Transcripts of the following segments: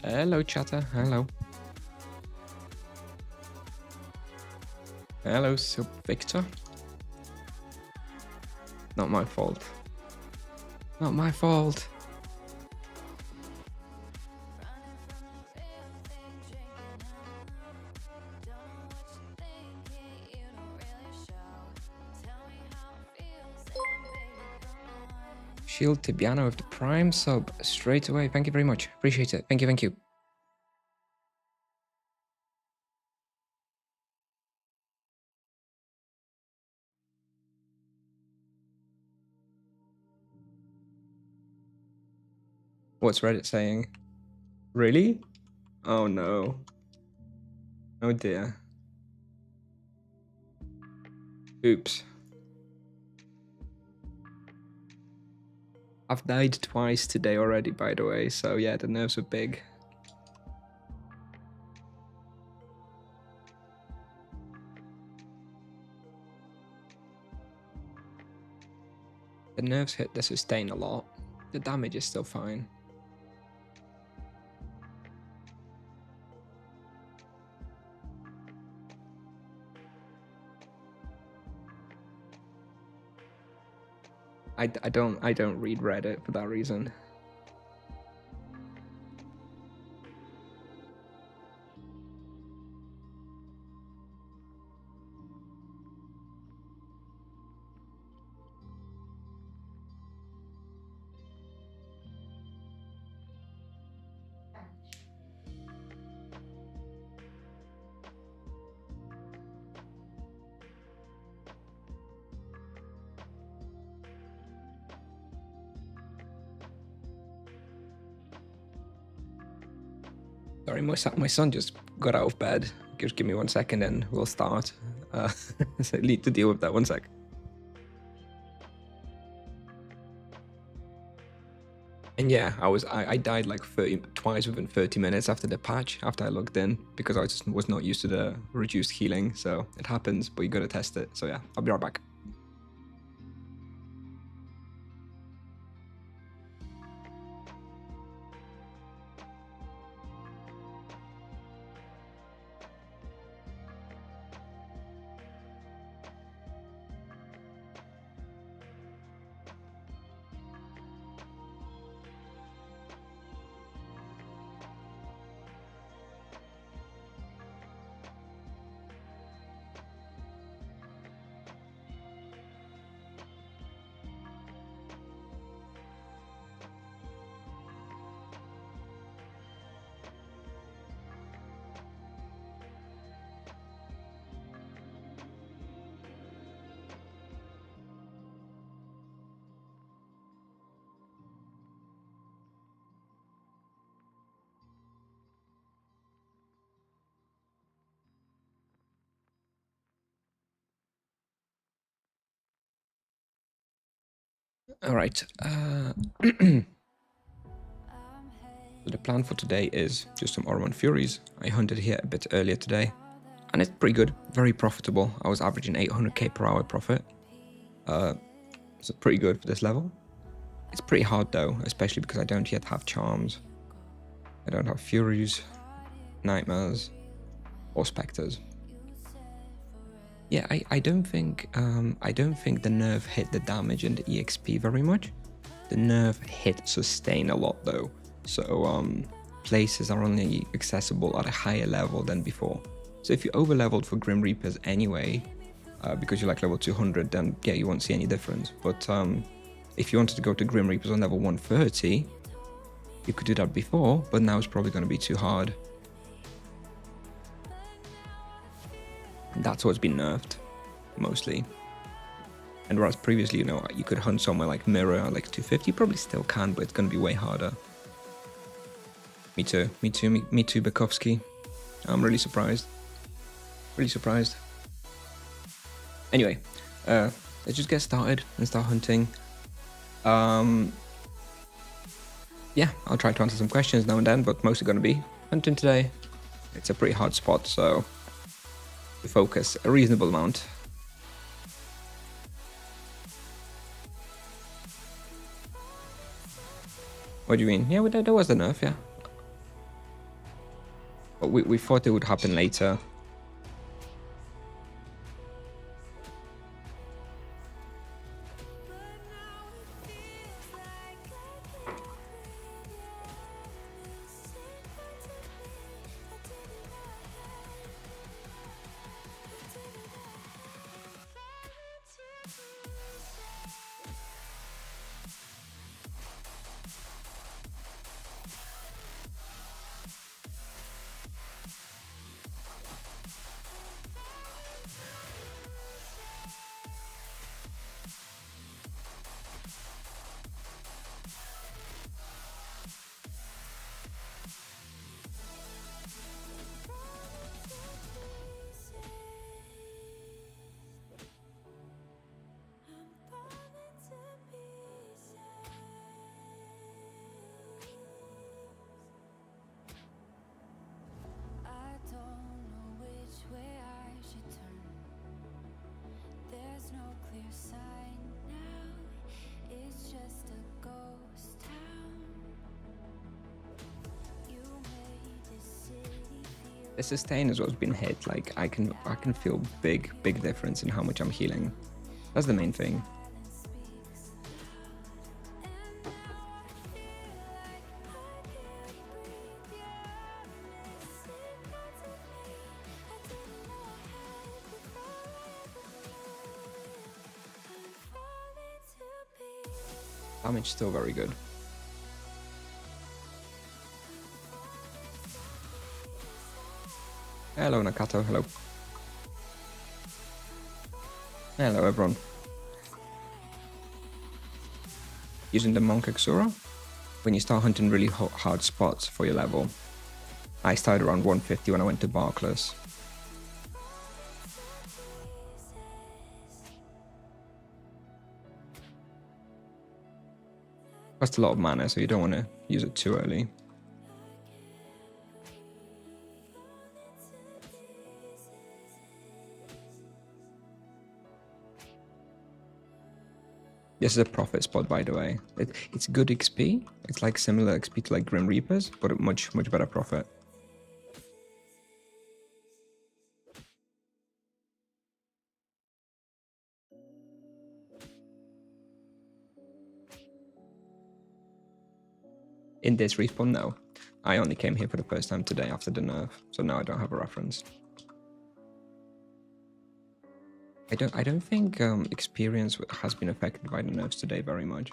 Hello, chatter. Hello. Hello, Sub Victor. Not my fault. Not my fault. Shield Tibiano with the Prime sub straight away. Thank you very much. Appreciate it. Thank you, thank you. What's Reddit saying? Really? Oh no. Oh dear. Oops. I've died twice today already, by the way, so yeah, the nerves are big. The nerves hit the sustain a lot. The damage is still fine. I don't read Reddit for that reason. Sorry, my son just got out of bed. Just give me 1 second and we'll start. So I need to deal with that 1 sec. And yeah, I died like twice within 30 minutes after the patch, after I logged in, because I just was not used to the reduced healing. So it happens, but you gotta test it. So yeah, I'll be right back. All right. So the plan for today is just some Oramond Furies. I hunted here a bit earlier today, and it's pretty good, very profitable. I was averaging 800k per hour profit. So pretty good for this level. It's pretty hard though, especially because I don't yet have charms. I don't have Furies, Nightmares, or Spectres. Yeah, I don't think the nerf hit the damage and the EXP very much. The nerf hit sustain a lot though. So places are only accessible at a higher level than before. So if you over leveled for Grim Reapers anyway, because you're like level 200, then yeah, you won't see any difference. But if you wanted to go to Grim Reapers on level 130, you could do that before, but now it's probably going to be too hard. That's what's been nerfed, mostly. And whereas previously, you know, you could hunt somewhere like Mirror, like 250, probably still can, but it's going to be way harder. Me too, Bukowski. I'm really surprised. Really surprised. Anyway, let's just get started and start hunting. Yeah, I'll try to answer some questions now and then, but mostly going to be hunting today. It's a pretty hard spot, so we focus a reasonable amount. What do you mean? Yeah, there was the nerf, yeah. But we thought it would happen later. The sustain is what's been hit. Like I can feel big difference in how much I'm healing. That's the main thing. Damage still very good. Hello Nakato, hello. Hello everyone. Using the Monk Exura, when you start hunting really hard spots for your level. I started around 150 when I went to Barkless. Costs a lot of mana, so you don't want to use it too early. This is a profit spot, by the way. It's good XP. It's like similar XP to like Grim Reapers, but a much better profit. In this respawn, no. I only came here for the first time today after the nerf, so now I don't have a reference. I don't think experience has been affected by the nerfs today very much.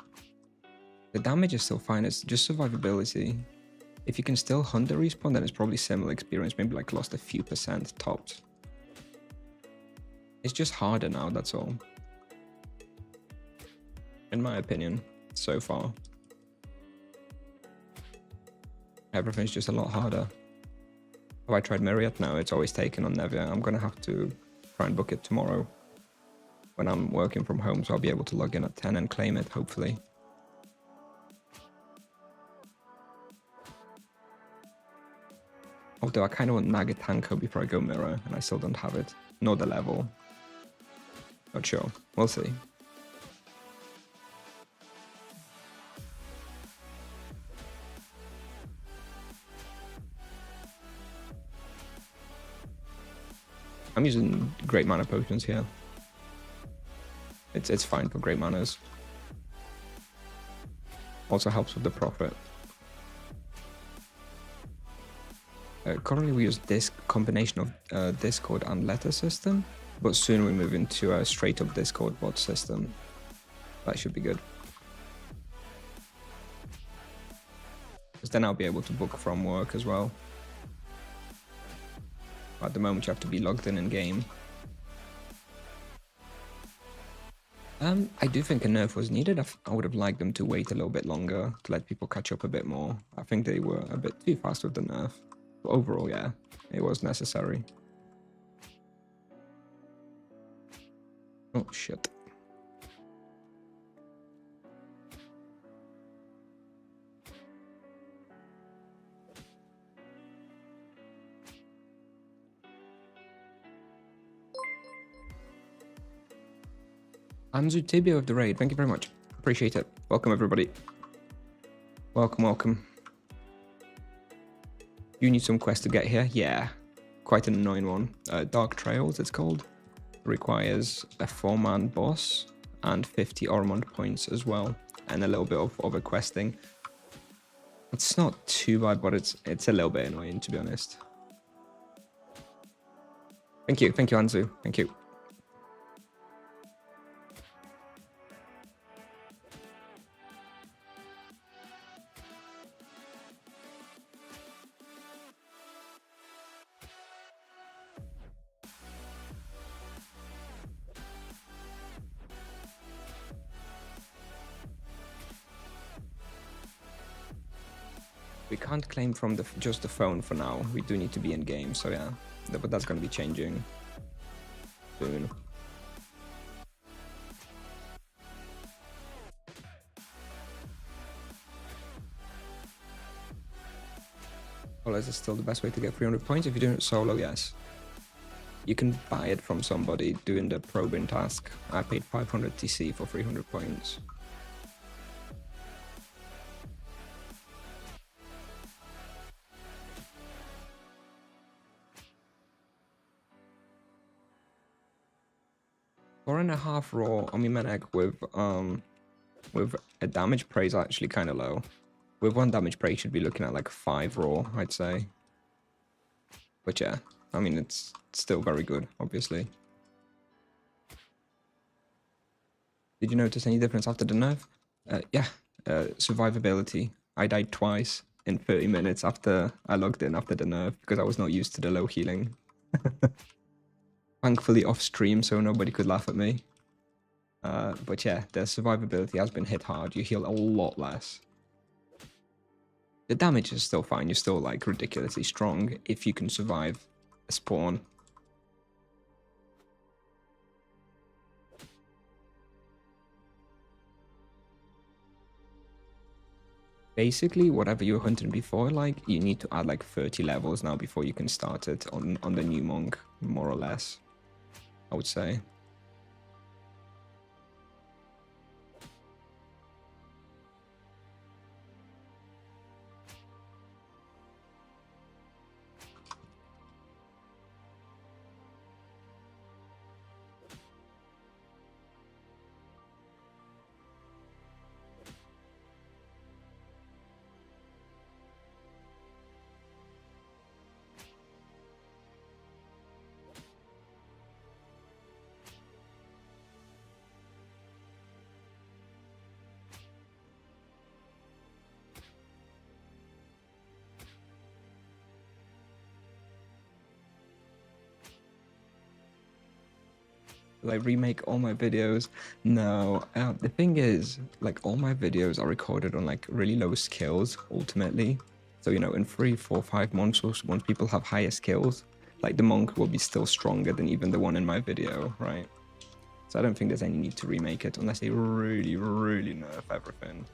The damage is still fine, it's just survivability. If you can still hunt the respawn, then it's probably similar experience, maybe like lost a few percent topped. It's just harder now, that's all. In my opinion, so far. Everything's just a lot harder. Have I tried Myriad? No, it's always taken on Nevia. I'm gonna have to try and book it tomorrow when I'm working from home, so I'll be able to log in at 10 and claim it, hopefully. Although I kind of want Nagatanko before I go Mirror, and I still don't have it. Nor the level. Not sure. We'll see. I'm using great mana potions here. It's fine for great manas. Also helps with the profit. Currently we use this combination of Discord and letter system, but soon we move into a straight up Discord bot system. That should be good. Because then I'll be able to book from work as well. At the moment you have to be logged in game. I do think a nerf was needed. I would have liked them to wait a little bit longer to let people catch up a bit more. I think they were a bit too fast with the nerf. But overall, yeah, it was necessary. Oh, shit. Anzu Tibia of the raid, thank you very much. Appreciate it. Welcome, everybody. Welcome, welcome. You need some quest to get here? Yeah, quite an annoying one. Dark Trails, it's called. Requires a 4-man boss and 50 Oramond points as well, and a little bit of other questing. It's not too bad, but it's a little bit annoying, to be honest. Thank you, Anzu. Thank you. We can't claim from just the phone for now. We do need to be in game, so yeah. But that's going to be changing soon. Well, is it still the best way to get 300 points? If you're doing it solo, yes. You can buy it from somebody doing the probing task. I paid 500 TC for 300 points. Four and a half raw on my Menek with a damage praise actually kind of low. With 1 damage praise, should be looking at like 5 raw, I'd say. But yeah, I mean, it's still very good, obviously. Did you notice any difference after the nerf? Yeah, survivability. I died twice in 30 minutes after I logged in after the nerf because I was not used to the low healing. Thankfully off stream, so nobody could laugh at me. But yeah, the survivability has been hit hard. You heal a lot less. The damage is still fine. You're still like ridiculously strong if you can survive a spawn. Basically, whatever you were hunting before, like, you need to add like 30 levels now before you can start it on the new monk, more or less, I would say. Like remake all my videos. No, the thing is, like, all my videos are recorded on like really low skills ultimately. So, you know, in 3, 4, 5 months, once people have higher skills, like the monk will be still stronger than even the one in my video, right? So I don't think there's any need to remake it unless they really, really nerf everything.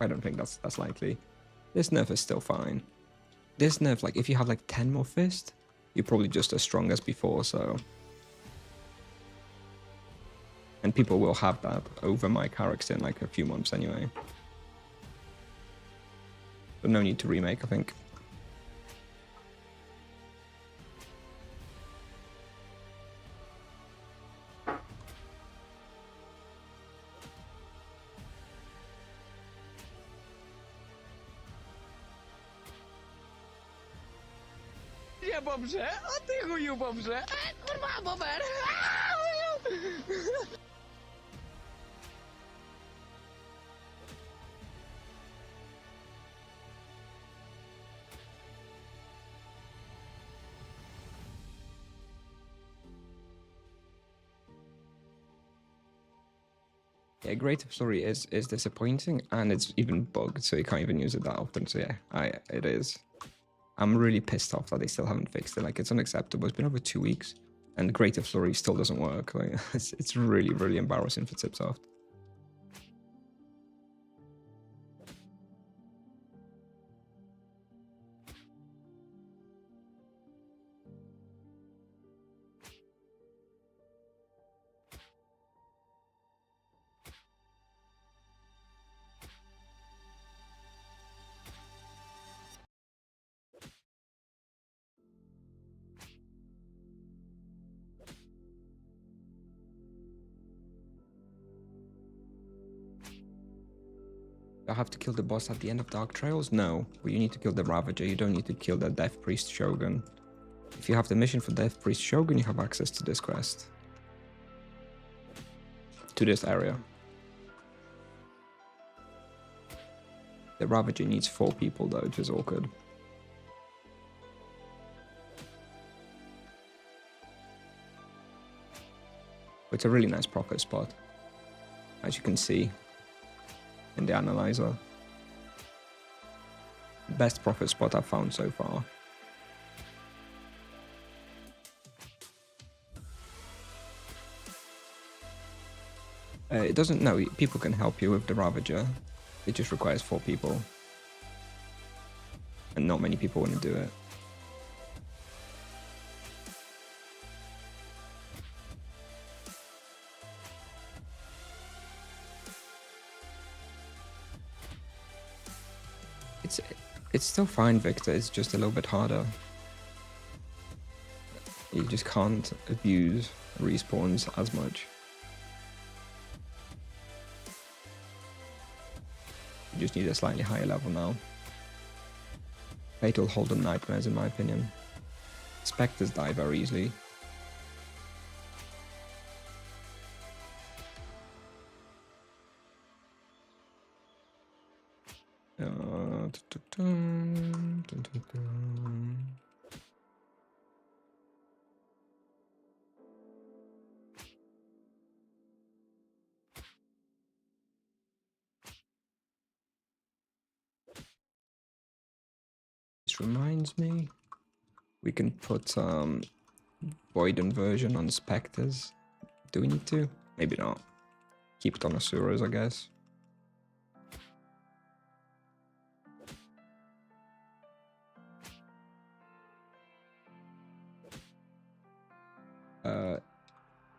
I don't think that's likely. This nerf is still fine. This nerf, like, if you have like 10 more fist, you're probably just as strong as before, so. And people will have that over my character in like a few months anyway. But no need to remake, I think. Nie dobrze, a ty chuju dobrze. Kurwa, bober. Yeah, Greater Flurry is disappointing, and it's even bugged, so you can't even use it that often. So yeah, it is. I'm really pissed off that they still haven't fixed it. Like, it's unacceptable. It's been over 2 weeks, and Greater Flurry still doesn't work. Like, it's really, really embarrassing for Tipsoft. I have to kill the boss at the end of Dark Trails? No, but you need to kill the Ravager. You don't need to kill the Death Priest Shogun. If you have the mission for Death Priest Shogun, you have access to this quest. To this area. The Ravager needs 4 people though, which is awkward. It's a really nice profit spot, as you can see in the analyzer. Best profit spot I've found so far. It doesn't, no, people can help you with the Ravager. It just requires 4 people. And not many people want to do it. It's still fine, Victor. It's just a little bit harder. You just can't abuse respawns as much. You just need a slightly higher level now. Fatal hold on nightmares, in my opinion. Spectres die very easily. This reminds me, we can put Void Inversion on Spectres. Do we need to? Maybe not. Keep it on Asuras, I guess.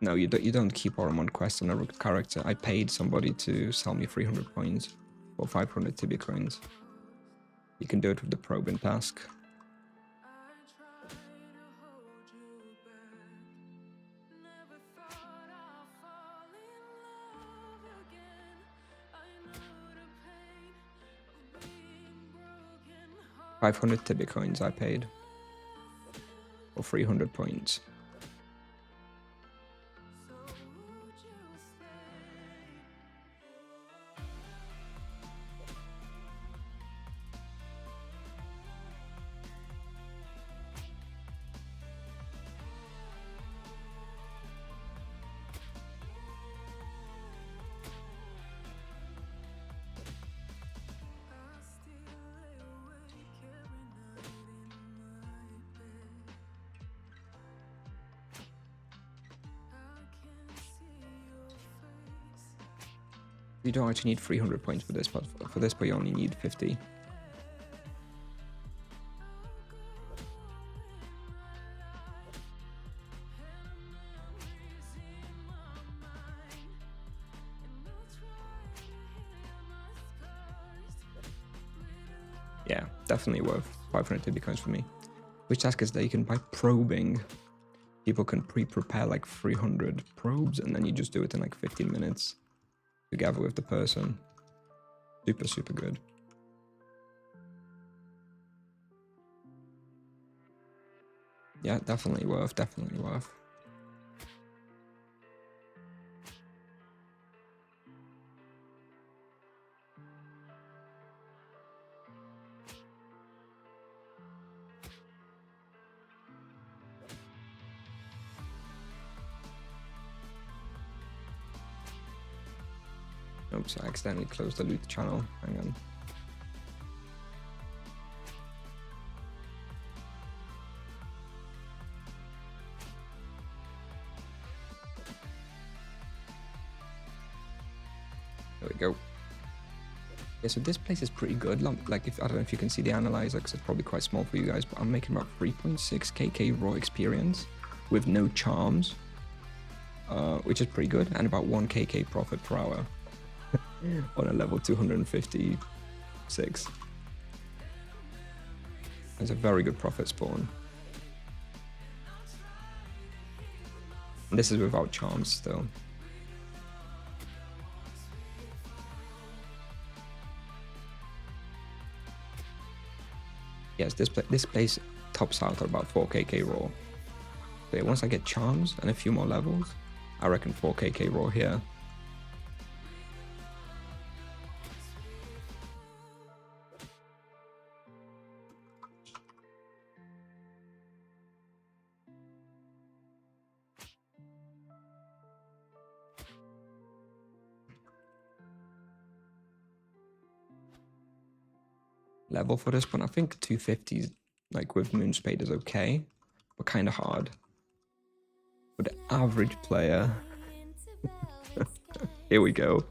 No, you don't keep Oramond quests on a character. I paid somebody to sell me 300 points or 500 Tibia coins. You can do it with the probing task. $500 Tibia coins I paid. Or 300 points. You don't actually need 300 points for this, but for this, but you only need 50. Yeah, definitely worth 500 Tibia coins for me. Which task is that you can, by probing, people can pre-prepare like 300 probes, and then you just do it in like 15 minutes. Together with the person. Super, super good. Yeah, definitely worth, definitely worth. Oops, I accidentally closed the loot channel. Hang on. There we go. Yeah, so this place is pretty good. Like, if I don't know if you can see the analyzer, because it's probably quite small for you guys, but I'm making about 3.6kk raw experience with no charms, which is pretty good, and about 1kk profit per hour. On a level 256. It's a very good profit spawn. And this is without charms still. Yes, this place tops out at about 4kk raw. So yeah, once I get charms and a few more levels, I reckon 4kk raw here. Level for this one, I think 250s, like with Moonspade, is okay, but kind of hard. For the average player, here we go.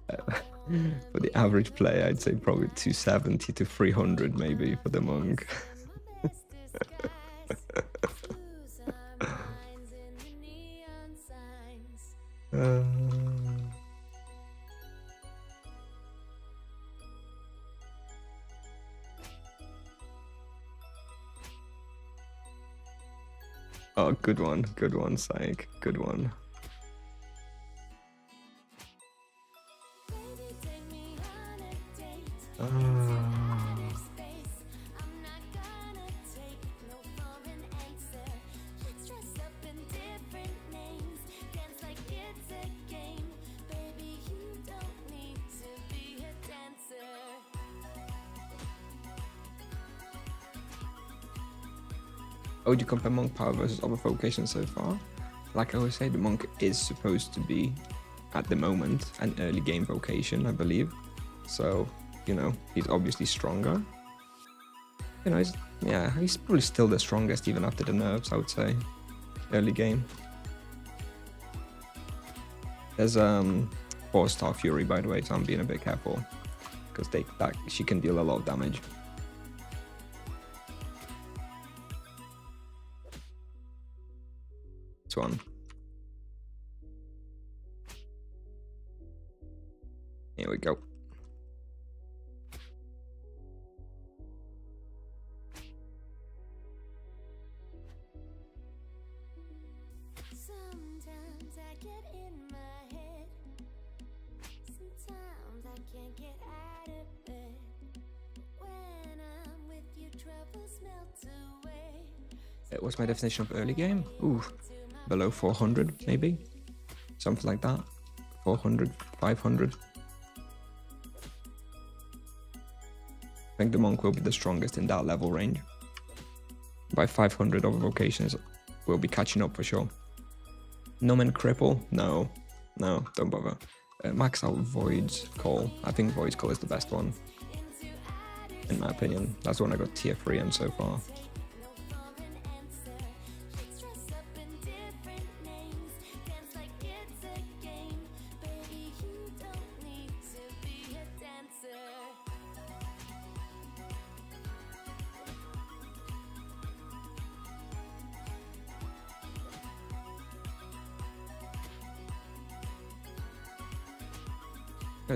For the average player, I'd say probably 270 to 300 maybe for the monk. Oh, good one, Psych, good one. How would you compare monk power versus other vocations so far? Like I always say, the monk is supposed to be, at the moment, an early game vocation, I believe. So, you know, he's obviously stronger. You know, he's probably still the strongest even after the nerfs, I would say. Early game. There's 4-star Fury, by the way, so I'm being a bit careful. Because she can deal a lot of damage. This one. Here we go. Sometimes I get in my head. Sometimes I can't get out of bed. When I'm with you, troubles melt away. What's my definition of early game? Ooh, below 400 maybe? Something like that. 400, 500. I think the monk will be the strongest in that level range. By 500 other vocations, we'll be catching up for sure. Nomen Cripple? No, don't bother. Max out Void's Call. I think Void's Call is the best one. In my opinion. That's the one I got tier 3 in so far.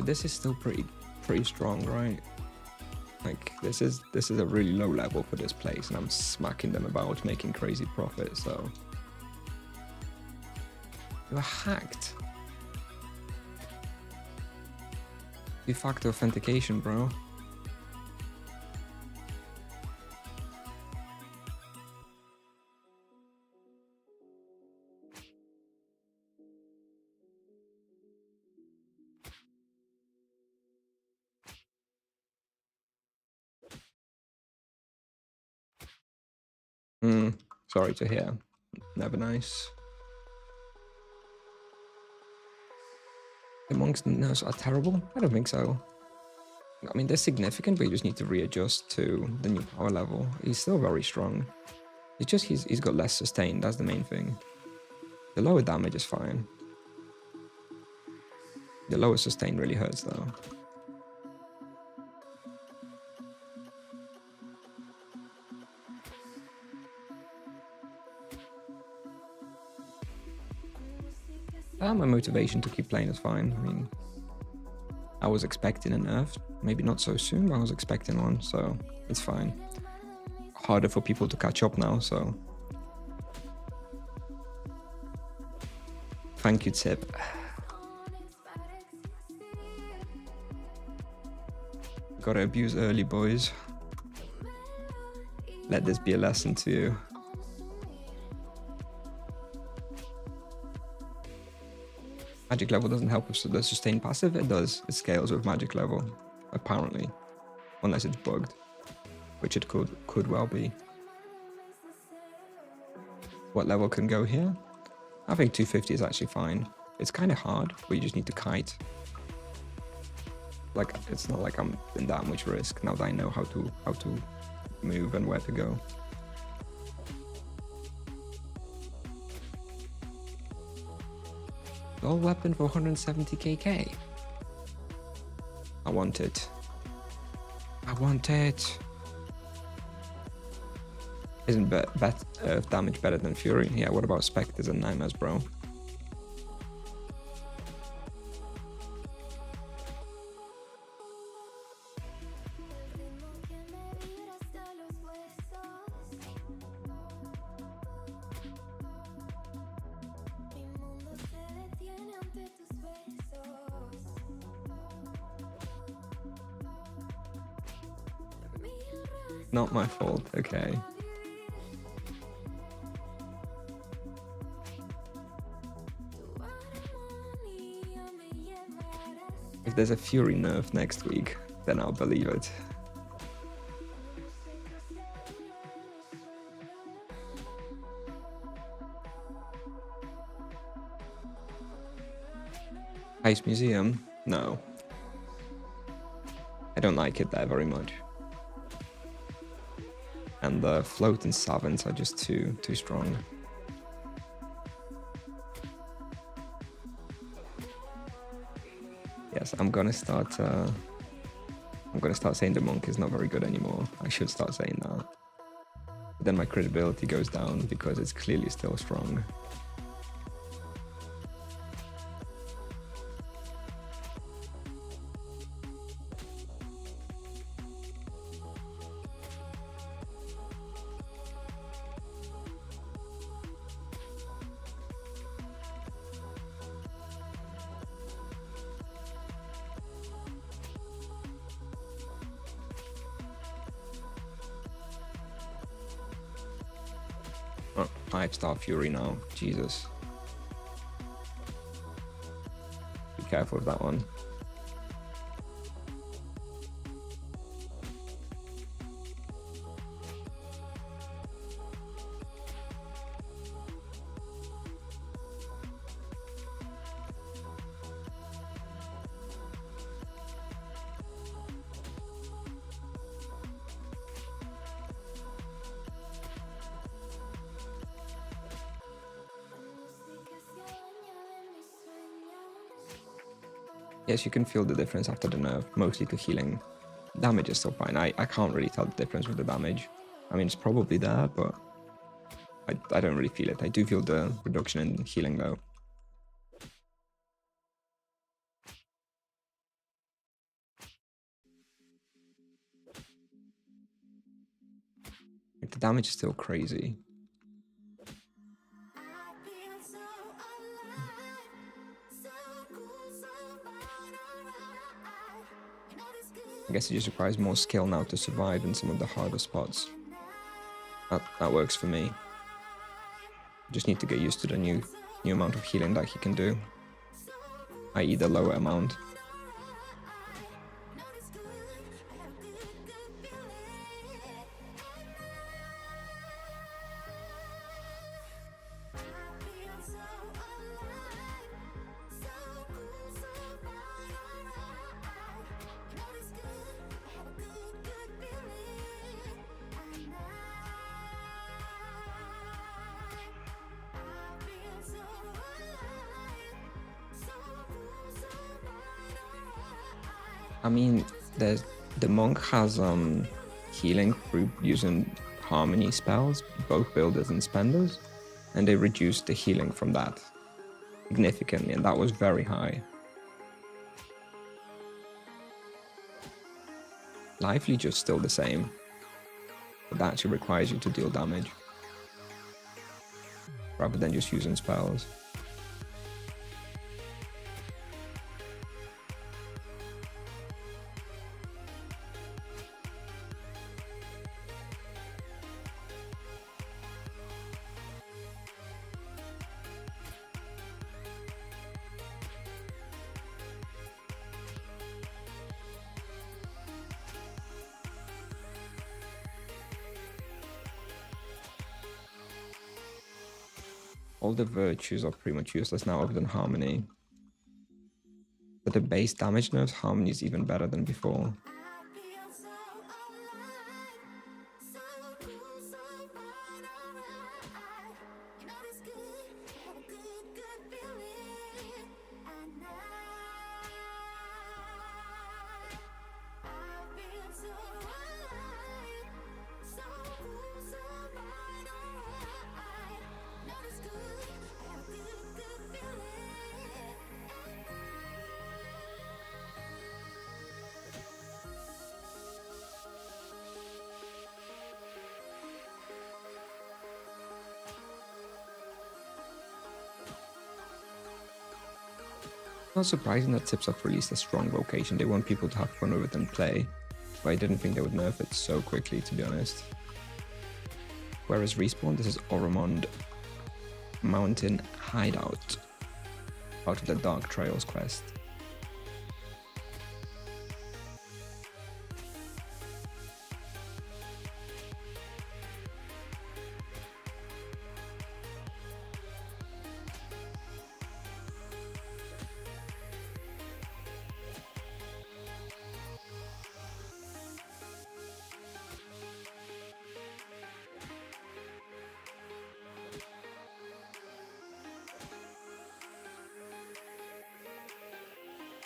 This is still pretty strong, right? Like this is a really low level for this place, and I'm smacking them about making crazy profit. So you are hacked. Two-factor authentication, bro. Sorry to hear. Never nice. The monks' nerfs are terrible? I don't think so. I mean, they're significant, but you just need to readjust to the new power level. He's still very strong. It's just he's got less sustain, that's the main thing. The lower damage is fine. The lower sustain really hurts though. My motivation to keep playing is fine. I mean, I was expecting a nerf, maybe not so soon, but I was expecting one, so it's fine. Harder for people to catch up now, so. Thank you, Tip. Gotta abuse early, boys. let this be a lesson to you. Magic level doesn't help with the sustain passive. It does. It scales with magic level, apparently, unless it's bugged, which it could well be. What level can go here? I think 250 is actually fine. It's kind of hard, but you just need to kite. Like, it's not like I'm in that much risk now that I know how to move and where to go. Gold weapon for 170 kk. I want it. I want it. Isn't damage better than Fury? Yeah, what about Spectres and Nightmares, bro? Not my fault, okay. If there's a Fury nerf next week, then I'll believe it. Ice Museum? No. I don't like it there very much. And the float and savants are just too strong. Yes, I'm gonna start saying the monk is not very good anymore. I should start saying that. But then my credibility goes down because it's clearly still strong. Oh, 5-star Fury now. Jesus. Be careful with that one. Yes, you can feel the difference after the nerf, mostly to healing. Damage is still fine. I can't really tell the difference with the damage. I mean, it's probably there, but I don't really feel it. I do feel the reduction in healing, though. The damage is still crazy. I guess it just requires more skill now to survive in some of the harder spots. That works for me. Just need to get used to the new amount of healing that he can do, i.e. the lower amount. I mean, the monk has healing through using harmony spells, both builders and spenders, and they reduced the healing from that significantly, and that was very high. Life leech is still the same, but that actually requires you to deal damage rather than just using spells. all the virtues are pretty much useless now other than harmony. But the base damage nerfs, harmony is even better than before. I feel so alive, so cool, so fun, alright. You know it's good, have a good, good feeling. And I feel so alive, so cool, so fun, alright. You know it's good, have a good, good feeling. Not surprising that Tipsoft released a strong vocation. They want people to have fun with it and play, but I didn't think they would nerf it so quickly, to be honest. Whereas Respawn, this is Oramond Mountain Hideout, out of the Dark Trails quest.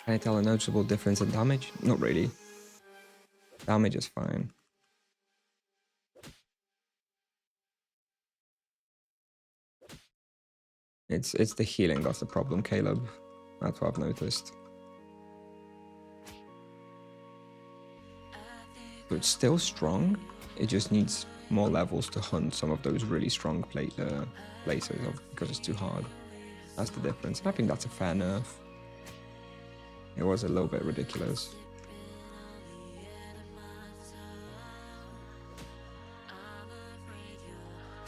Can I tell a noticeable difference in damage? Not really. Damage is fine. It's the healing that's the problem, Caleb. That's what I've noticed. So it's still strong. It just needs more levels to hunt some of those really strong places because it's too hard. That's the difference. And I think that's a fair nerf. It was a little bit ridiculous.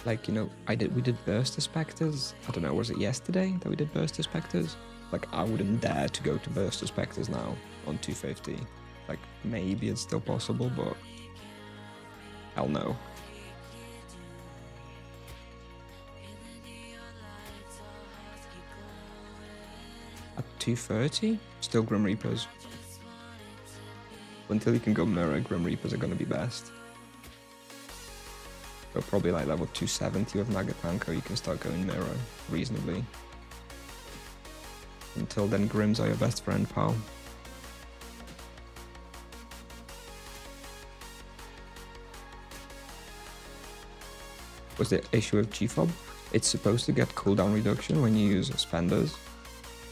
Like, you know, we did Burster Spectres. I don't know, was it yesterday that we did Burster Spectres? Like, I wouldn't dare to go to Burster Spectres now on 250. Like, maybe it's still possible, but hell no. At 230, still Grim Reapers. Until you can go Mirror, Grim Reapers are going to be best. But probably like level 270 with Nagatanko, you can start going Mirror reasonably. Until then, Grims are your best friend, pal. Was the issue with GFOB? It's supposed to get cooldown reduction when you use spenders,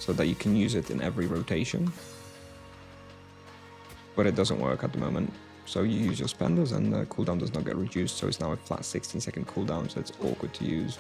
so that you can use it in every rotation. But it doesn't work at the moment. So you use your spenders and the cooldown does not get reduced, so it's now a flat 16-second cooldown, so it's awkward to use.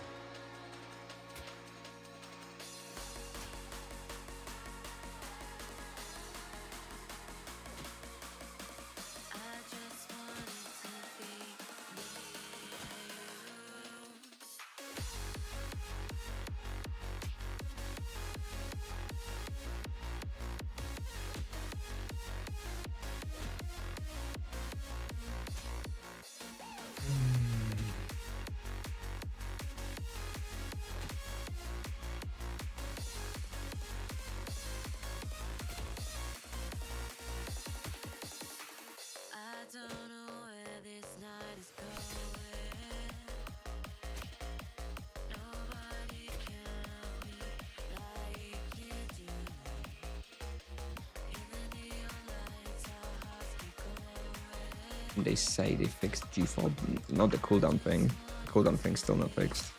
They say they fixed GFOB, not the cooldown thing. The cooldown thing's still not fixed.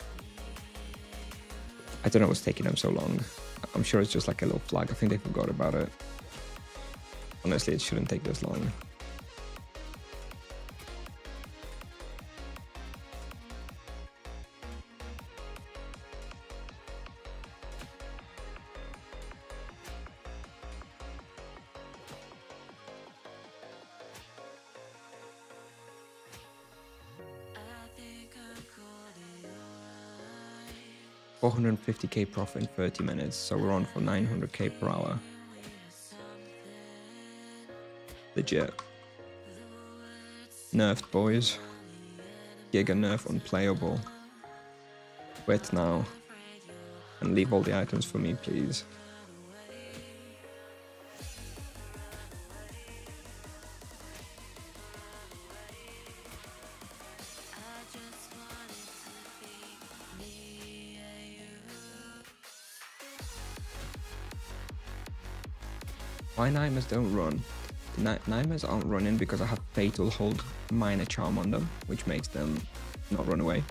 I don't know what's taking them so long. I'm sure it's just like a little flag. I think they forgot about it. Honestly, it shouldn't take this long. $450k profit in 30 minutes, so we're on for 900k per hour. Legit. Nerfed, boys. Giga nerf unplayable. Wait now. And leave all the items for me, please. Why Nightmares don't run? The Nightmares aren't running because I have Fatal Hold Minor Charm on them, which makes them not run away.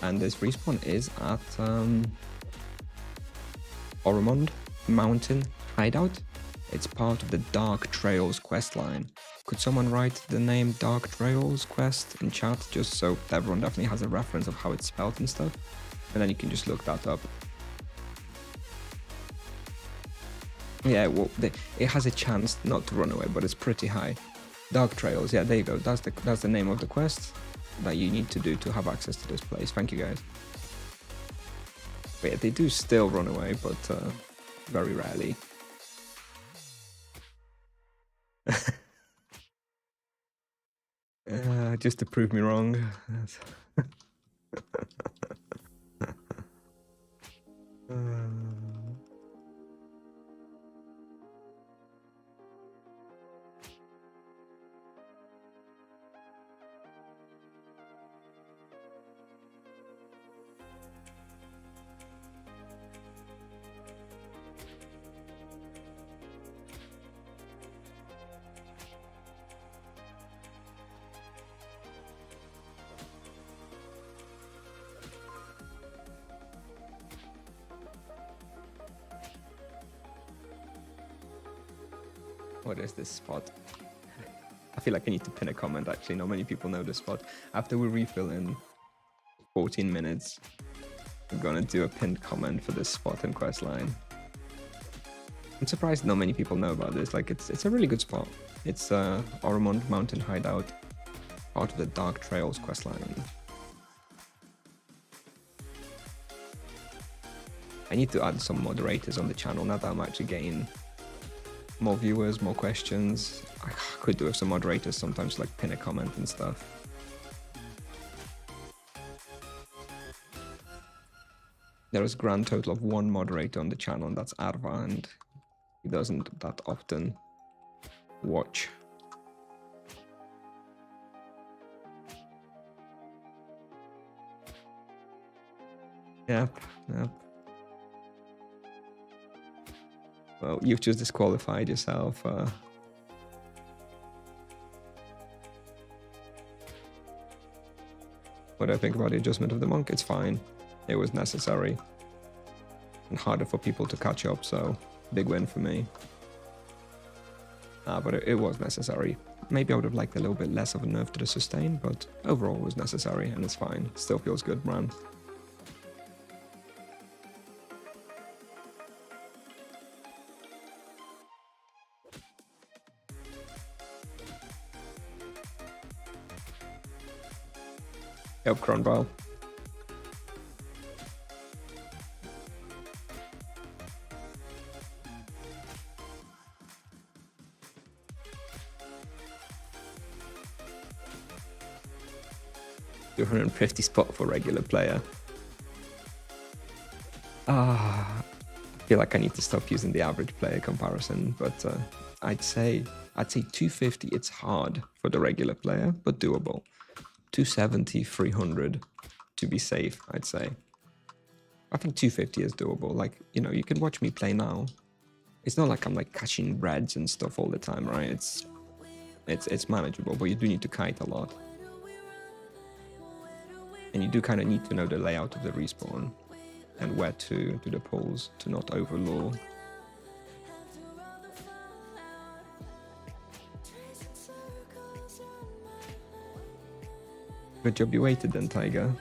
And this respawn is at Oramond Mountain Hideout. It's part of the Dark Trails quest line. Could someone write the name Dark Trails quest in chat just so everyone definitely has a reference of how it's spelled and stuff? And then you can just look that up. Yeah, well, it has a chance not to run away, but it's pretty high. Dark Trails, yeah, there you go. That's the name of the quest that you need to do to have access to this place. Thank you, guys. But yeah, they do still run away, but very rarely. Just to prove me wrong. What is this spot? I feel like I need to pin a comment, actually. Not many people know this spot. After we refill in 14 minutes, I'm gonna do a pinned comment for this spot in questline. I'm surprised not many people know about this. Like, it's a really good spot. It's Oramond Mountain Hideout, part of the Dark Trails questline. I need to add some moderators on the channel now that I'm actually getting more viewers, more questions. I could do with some moderators sometimes, like pin a comment and stuff. There is a grand total of 1 moderator on the channel, and that's Arva, and he doesn't that often watch. Yep. Well, you've just disqualified yourself. What do I think about the adjustment of the monk? It's fine. It was necessary. And harder for people to catch up, so big win for me. But it was necessary. Maybe I would have liked a little bit less of a nerf to the sustain, but overall it was necessary, and it's fine. Still feels good, man. Yep, Cronbile. $250 spot for regular player. I feel like I need to stop using the average player comparison, but I'd say 250. It's hard for the regular player, but doable. 270, 300 to be safe, I'd say. I think 250 is doable. Like, you know, you can watch me play now. It's not like I'm like catching reds and stuff all the time, right? It's manageable, but you do need to kite a lot. And you do kind of need to know the layout of the respawn and where to do the pulls to not overlure. Good job you waited then, Tiger.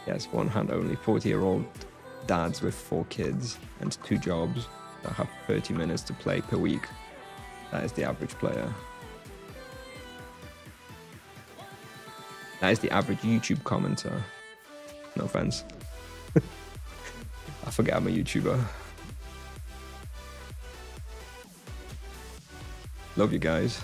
Yes, one hand only. 40-year-old dads with 4 kids and 2 jobs that have 30 minutes to play per week. That is the average player. That is the average YouTube commenter. No offense. I forget I'm a YouTuber. Love you guys.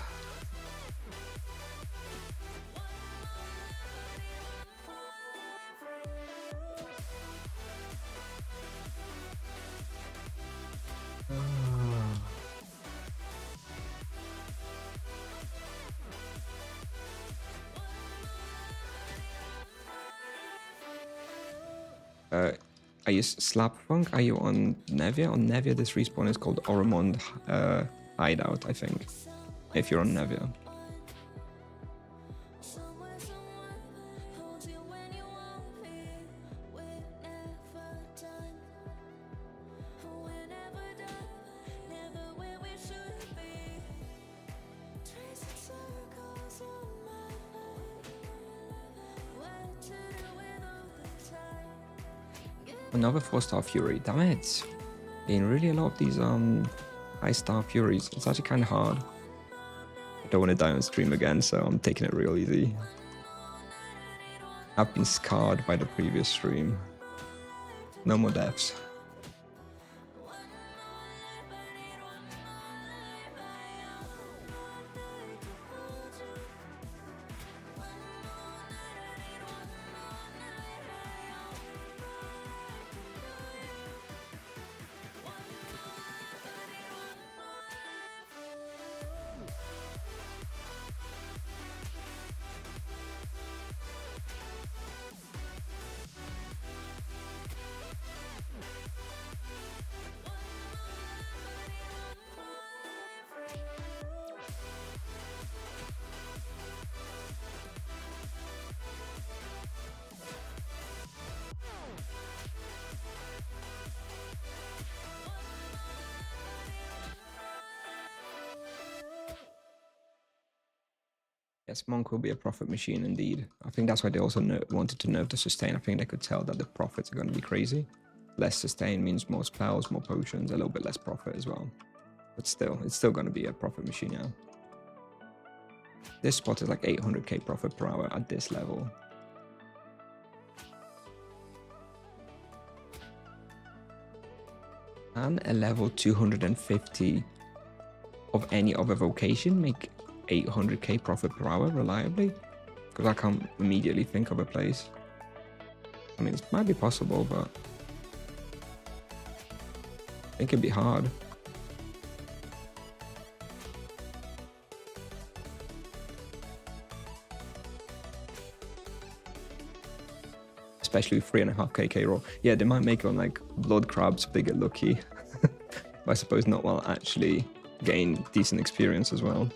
Are you Slapfunk? Are you on Nevia? On Nevia, this respawn is called Oramond Hideout, I think. If you're on Nevia. Somewhere someone holds you when you won't be. We're never done. We're never done. Never where we should be. Tracing circles on my life. What to do with all the time? Another 4-star Fury. Damn it. Getting really a lot of these 5-star Furies. It's actually kind of hard. I don't want to die on stream again, so I'm taking it real easy. I've been scarred by the previous stream. No more deaths. Yes, Monk will be a profit machine indeed. I think that's why they also wanted to nerf the sustain. I think they could tell that the profits are going to be crazy. Less sustain means more spells, more potions, a little bit less profit as well. But still, it's still going to be a profit machine now. This spot is like 800k profit per hour at this level. Can a level 250 of any other vocation make 800k profit per hour reliably? Because I can't immediately think of a place. I mean, it might be possible, but I think it'd be hard. Especially with 3.5k K roll. Yeah, they might make it on like blood crabs if they get lucky. But I suppose not while actually gain decent experience as well.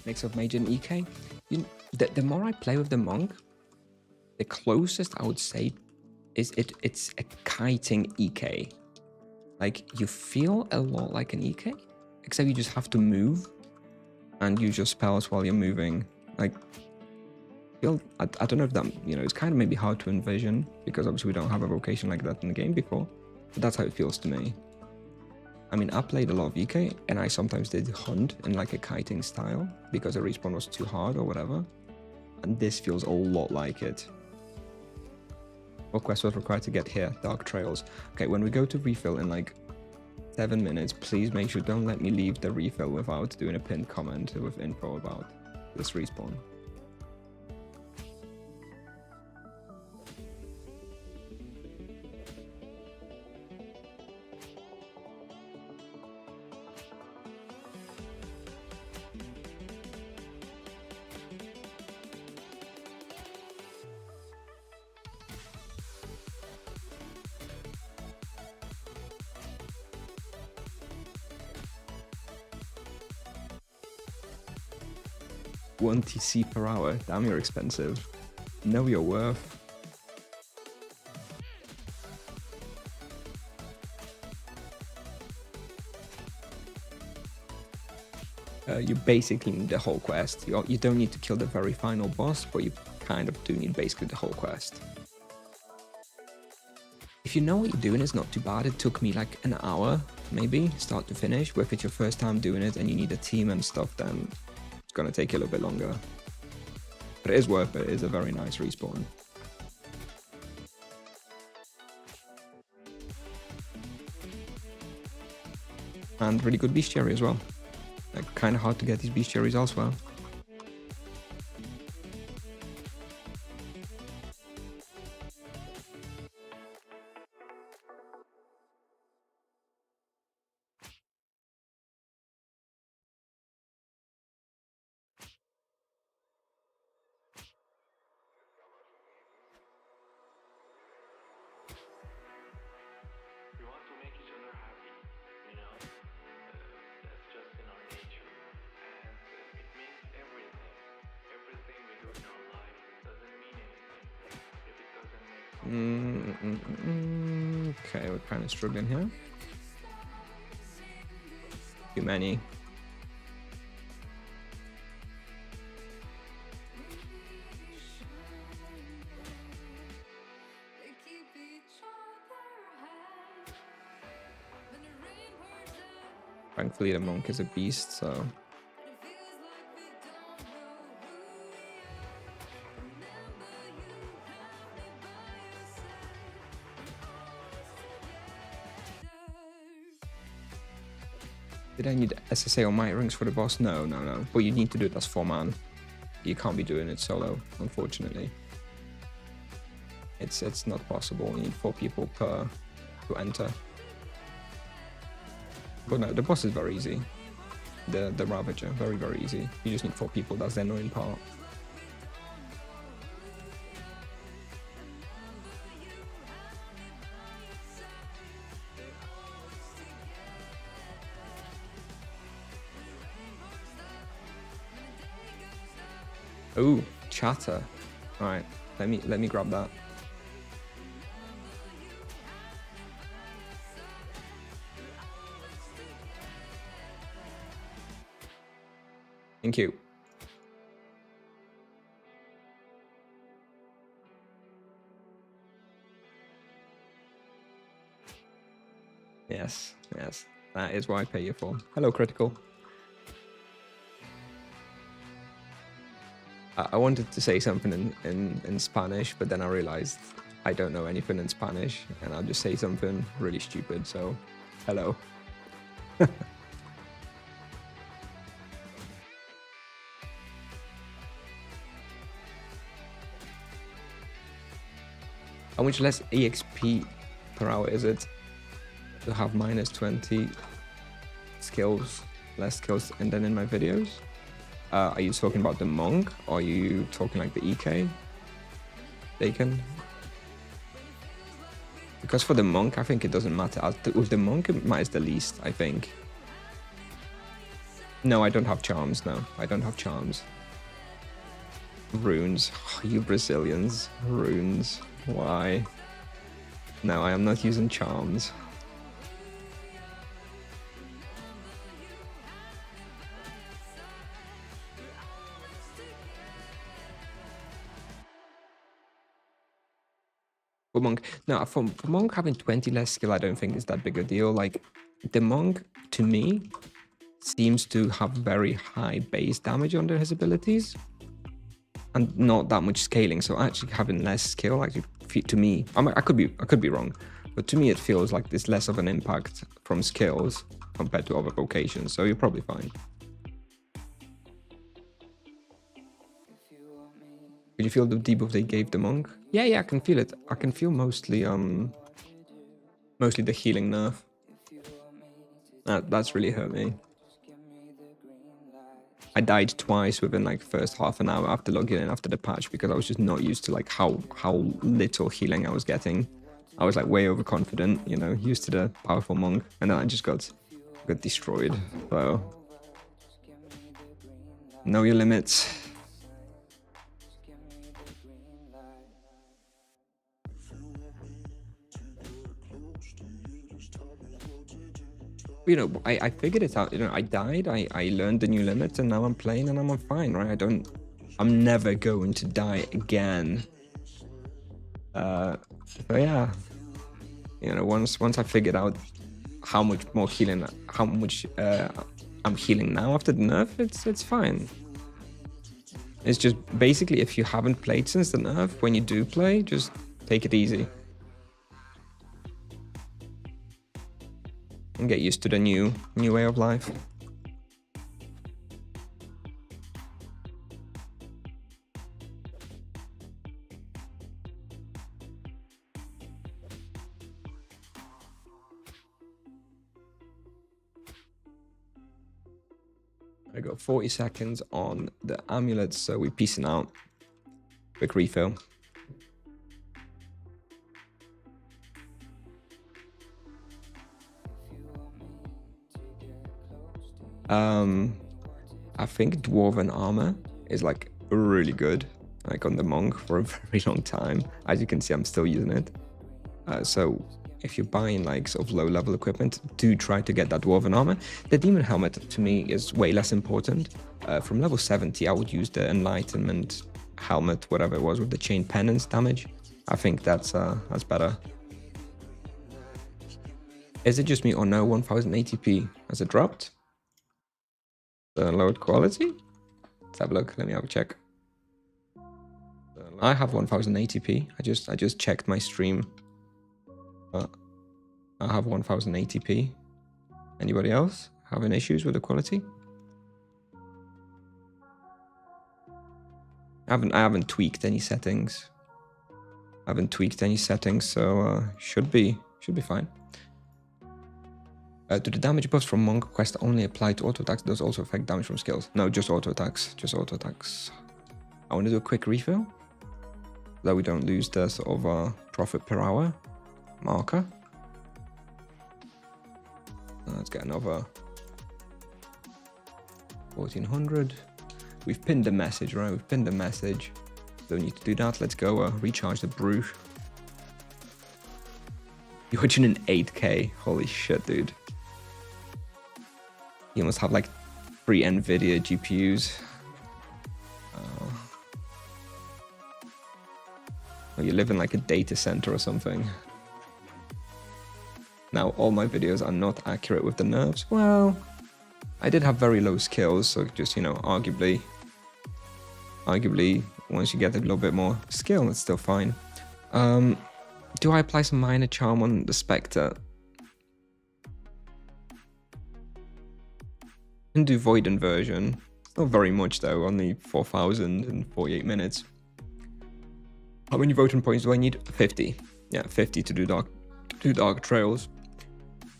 Mix of Mage and EK. The more I play with the Monk, the closest I would say is it's a kiting EK. Like, you feel a lot like an EK, except you just have to move and use your spells while you're moving. Like, I don't know if that, it's kind of maybe hard to envision, because obviously we don't have a vocation like that in the game before, but that's how it feels to me. I mean, I played a lot of EK, and I sometimes did hunt in like a kiting style, because the respawn was too hard or whatever, and this feels a lot like it. What quest was required to get here? Dark Trails. Okay, when we go to refill in like 7 minutes, please make sure don't let me leave the refill without doing a pinned comment with info about this respawn. One TC per hour. Damn, you're expensive. Know your worth. you basically need the whole quest. You don't need to kill the very final boss, but you kind of do need basically the whole quest. If you know what you're doing, it's not too bad. It took me like an hour, maybe, start to finish. But if it's your first time doing it and you need a team and stuff, then it's gonna take you a little bit longer. But it is worth it. It is a very nice respawn. And really good bestiary as well. Like, kind of hard to get these bestiaries elsewhere. We want to make each other happy, you know? That's just in our nature. And it means everything. Everything we do in our life doesn't mean anything if it doesn't make Okay, we're kind of struggling here. Too many. They keep each other high. When the rain pours down, Thankfully, the monk is a beast, so it feels like we don't know who we are. Remember, you have me by your side. did I need SSA or Might Rings for the boss? No. But you need to do it as 4-man. You can't be doing it solo, unfortunately. It's not possible. You need 4 people per to enter. But no, the boss is very easy. The Ravager, very easy. You just need 4 people. That's the annoying part. Ooh, chatter. All right, let me grab that. Thank you. Yes, that is what I pay you for. Hello, Critical. I wanted to say something in Spanish, but then I realized I don't know anything in Spanish, and I'll just say something really stupid, so hello. How much less EXP per hour is it to have minus 20 skills, less skills, and then in my videos? Are you talking about the monk, or are you talking like the EK? Bacon? Because for the monk, I think it doesn't matter. With the monk, it matters the least, I think. No, I don't have charms, no. I don't have charms. Runes. Oh, you Brazilians. Runes. Why? No, I am not using charms. For monk, no, for monk having 20 less skill, I don't think is that big a deal. Like, the monk, to me, seems to have very high base damage under his abilities and not that much scaling. So actually having less skill, actually, to me, I could be wrong, but to me it feels like there's less of an impact from skills compared to other vocations. So you're probably fine. Did you feel the debuff they gave the monk? Yeah, I can feel it. I can feel mostly the healing nerf. That's really hurt me. I died twice within like first half an hour after logging in after the patch because I was just not used to like how little healing I was getting. I was like way overconfident, you know, used to the powerful monk, and then I just got destroyed. So know your limits. you know, I figured it out. You know, I died, I learned the new limits, and now I'm playing and I'm fine, right? I'm never going to die again. So yeah, you know, once I figured out how much more healing, how much I'm healing now after the nerf, it's fine. It's just basically, if you haven't played since the nerf, when you do play, just take it easy and get used to the new way of life. I got 40 seconds on the amulets, so we're peacing out. Quick refill. I think Dwarven armor is like really good, like on the monk for a very long time. As you can see, I'm still using it. So if you're buying like sort of low level equipment, do try to get that Dwarven armor. The demon helmet to me is way less important. From level 70, I would use the enlightenment helmet, whatever it was, with the chain penance damage. I think that's better. Is it just me or no? 1080p has it dropped? The lowered quality? Let's have a look. Let me have a check. I have 1080p. I just checked my stream. I have 1080p. Anybody else having issues with the quality? I haven't tweaked any settings. So should be fine. Do the damage buffs from Monk Quest only apply to auto attacks? Does also affect damage from skills? No, just auto attacks. I want to do a quick refill, so that we don't lose the sort of profit per hour marker. Let's get another 1400. We've pinned the message, right? We've pinned the message. Don't need to do that. Let's go recharge the brew. You're watching in 8K. Holy shit, dude. You must have like 3 NVIDIA GPUs. Or you live in like a data center or something. Now, all my videos are not accurate with the nerfs. Well, I did have very low skills, so just, you know, arguably, once you get a little bit more skill, it's still fine. Do I apply some minor charm on the Spectre? Can do Void Inversion. Not very much though, only 4,048 minutes. How many voting points do I need? 50. Yeah, 50 to do dark trails.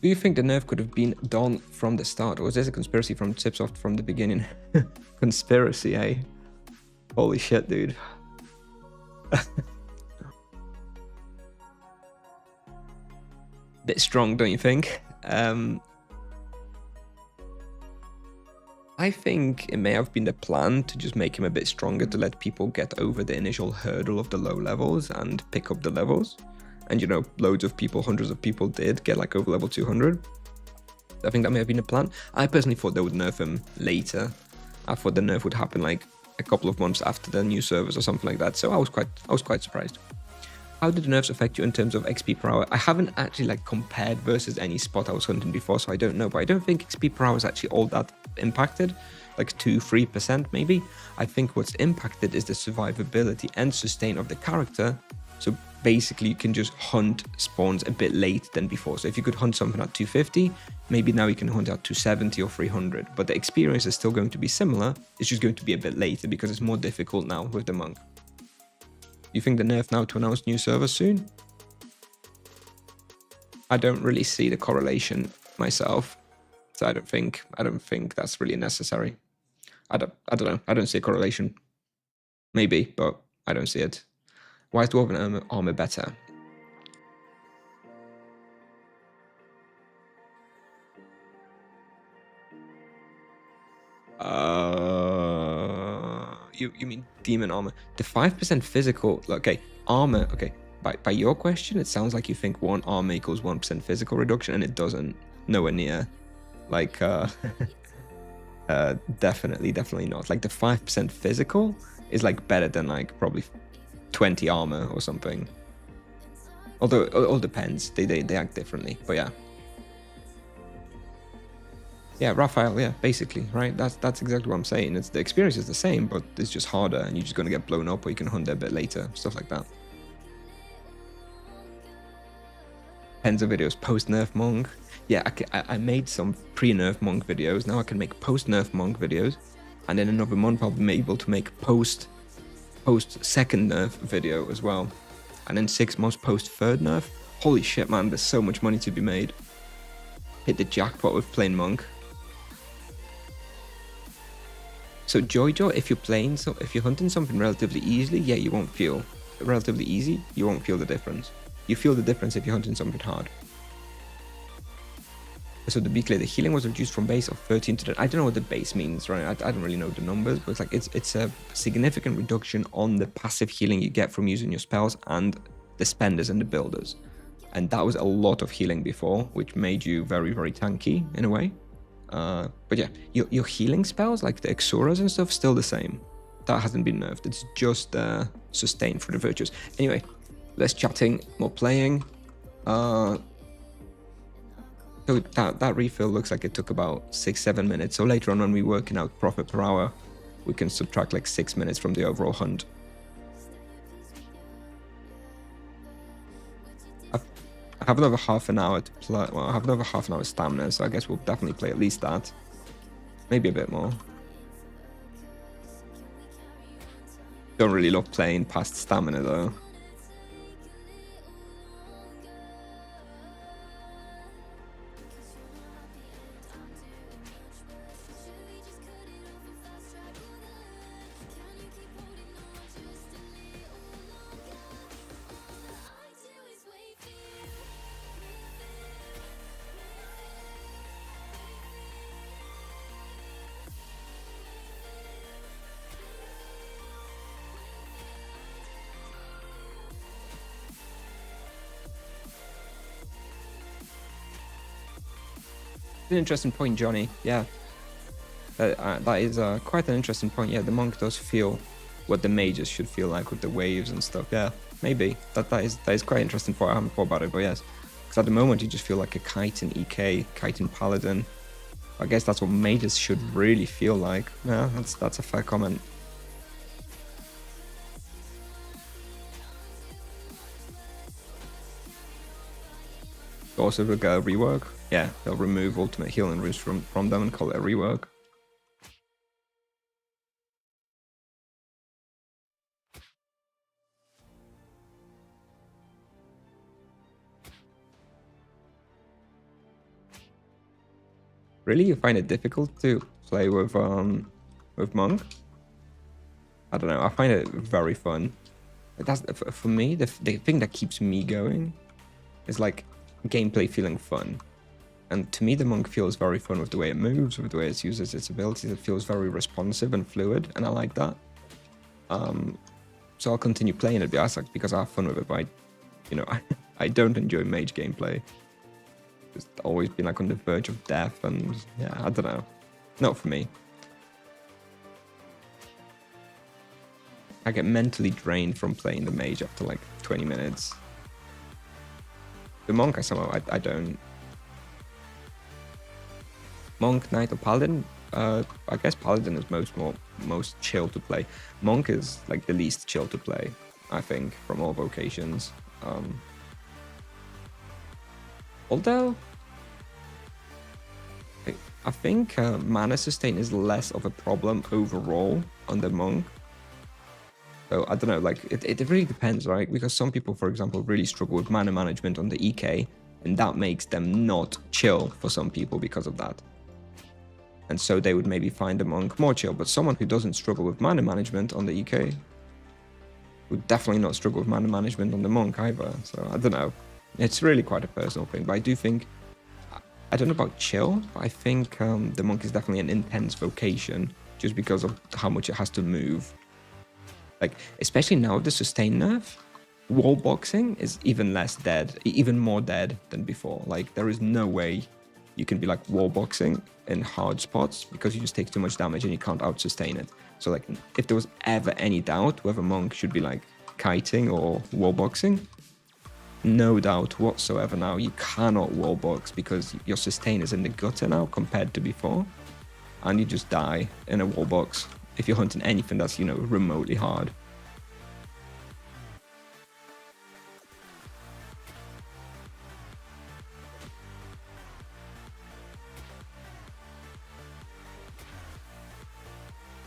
Do you think the nerf could have been done from the start, or is this a conspiracy from Tipsoft from the beginning? Conspiracy, eh? Holy shit, dude. Bit strong, don't you think? I think it may have been the plan to just make him a bit stronger to let people get over the initial hurdle of the low levels and pick up the levels. And, you know, loads of people, hundreds of people did get like over level 200. I think that may have been the plan. I personally thought they would nerf him later. I thought the nerf would happen like a couple of months after the new servers or something like that. So I was quite surprised. How did the nerfs affect you in terms of XP per hour? I haven't actually like compared versus any spot I was hunting before, so I don't know. But I don't think XP per hour is actually all that impacted, like 2-3% maybe. I think what's impacted is the survivability and sustain of the character. So basically you can just hunt spawns a bit late than before. So if you could hunt something at 250, maybe now you can hunt at 270 or 300. But the experience is still going to be similar. It's just going to be a bit later because it's more difficult now with the monk. You think the nerf now to announce new servers soon? I don't really see the correlation myself. So I don't think that's really necessary. I don't know. I don't see a correlation. Maybe, but I don't see it. Why is Dwarven armor better? You mean demon armor? The 5% physical, okay, armor, okay. By your question, it sounds like you think one armor equals 1% physical reduction, and it doesn't. Nowhere near. Like, definitely not. Like the 5% physical is like better than like probably 20 armor or something. Although it all depends. They act differently. But yeah. Yeah, Raphael, yeah, basically, right? That's exactly what I'm saying. It's the experience is the same, but it's just harder and you're just gonna get blown up or you can hunt a bit later, stuff like that. Tens of videos post-nerf monk. Yeah, I made some pre-nerf monk videos. Now I can make post-nerf monk videos. And in another month I'll be able to make post-second nerf video as well. And in 6 months post-third nerf. Holy shit, man, there's so much money to be made. Hit the jackpot with playing monk. So Jojo, if you're hunting something relatively easily, yeah, you won't feel relatively easy. You won't feel the difference. You feel the difference if you're hunting something hard. So to be clear, the healing was reduced from base of 13 to 10. I don't know what the base means, right? I don't really know the numbers, but it's a significant reduction on the passive healing you get from using your spells and the spenders and the builders. And that was a lot of healing before, which made you very, very tanky in a way. But yeah, your healing spells, like the Exuras and stuff, still the same. That hasn't been nerfed. It's just sustained for the virtues. Anyway, less chatting, more playing. So that refill looks like it took about 6-7 minutes. So later on when we're working out profit per hour, we can subtract like 6 minutes from the overall hunt. I have another half an hour to play. Well, I have another half an hour stamina, so I guess we'll definitely play at least that. Maybe a bit more. Don't really love playing past stamina though. An interesting point, Johnny. Yeah, that is quite an interesting point. Yeah, the monk does feel what the mages should feel like with the waves and stuff. Yeah, maybe that is quite interesting. I haven't thought about it, but yes, because at the moment you just feel like a kite in EK, kite in Paladin. I guess that's what mages should really feel like. Yeah, that's a fair comment. Also, we'll get a rework. Yeah, they'll remove ultimate healing runes from them and call it a rework. Really, you find it difficult to play with monk? I don't know. I find it very fun. That's for me. The thing that keeps me going is like gameplay feeling fun. And to me, the monk feels very fun with the way it moves, with the way it uses its abilities. It feels very responsive and fluid, and I like that. So I'll continue playing it because I have fun with it. But I don't enjoy mage gameplay. It's always been like on the verge of death, and yeah, I don't know. Not for me. I get mentally drained from playing the mage after like 20 minutes. The monk, I don't. Monk, Knight, or Paladin? I guess Paladin is most chill to play. Monk is like the least chill to play, I think, from all vocations. Although, I think mana sustain is less of a problem overall on the monk. So I don't know, like it really depends, right? Because some people, for example, really struggle with mana management on the EK, and that makes them not chill for some people because of that. And so they would maybe find the monk more chill, but someone who doesn't struggle with mana management on the EK would definitely not struggle with mana management on the monk either. So I don't know. It's really quite a personal thing, but I do think, I don't know about chill, but I think the monk is definitely an intense vocation just because of how much it has to move. Like, especially now with the sustain nerf, wall boxing is even more dead than before. Like, there is no way you can be like wall boxing in hard spots because you just take too much damage and you can't out sustain it. So like if there was ever any doubt whether monk should be like kiting or wall boxing, no doubt whatsoever now you cannot wall box because your sustain is in the gutter now compared to before, and you just die in a wall box if you're hunting anything that's, you know, remotely hard.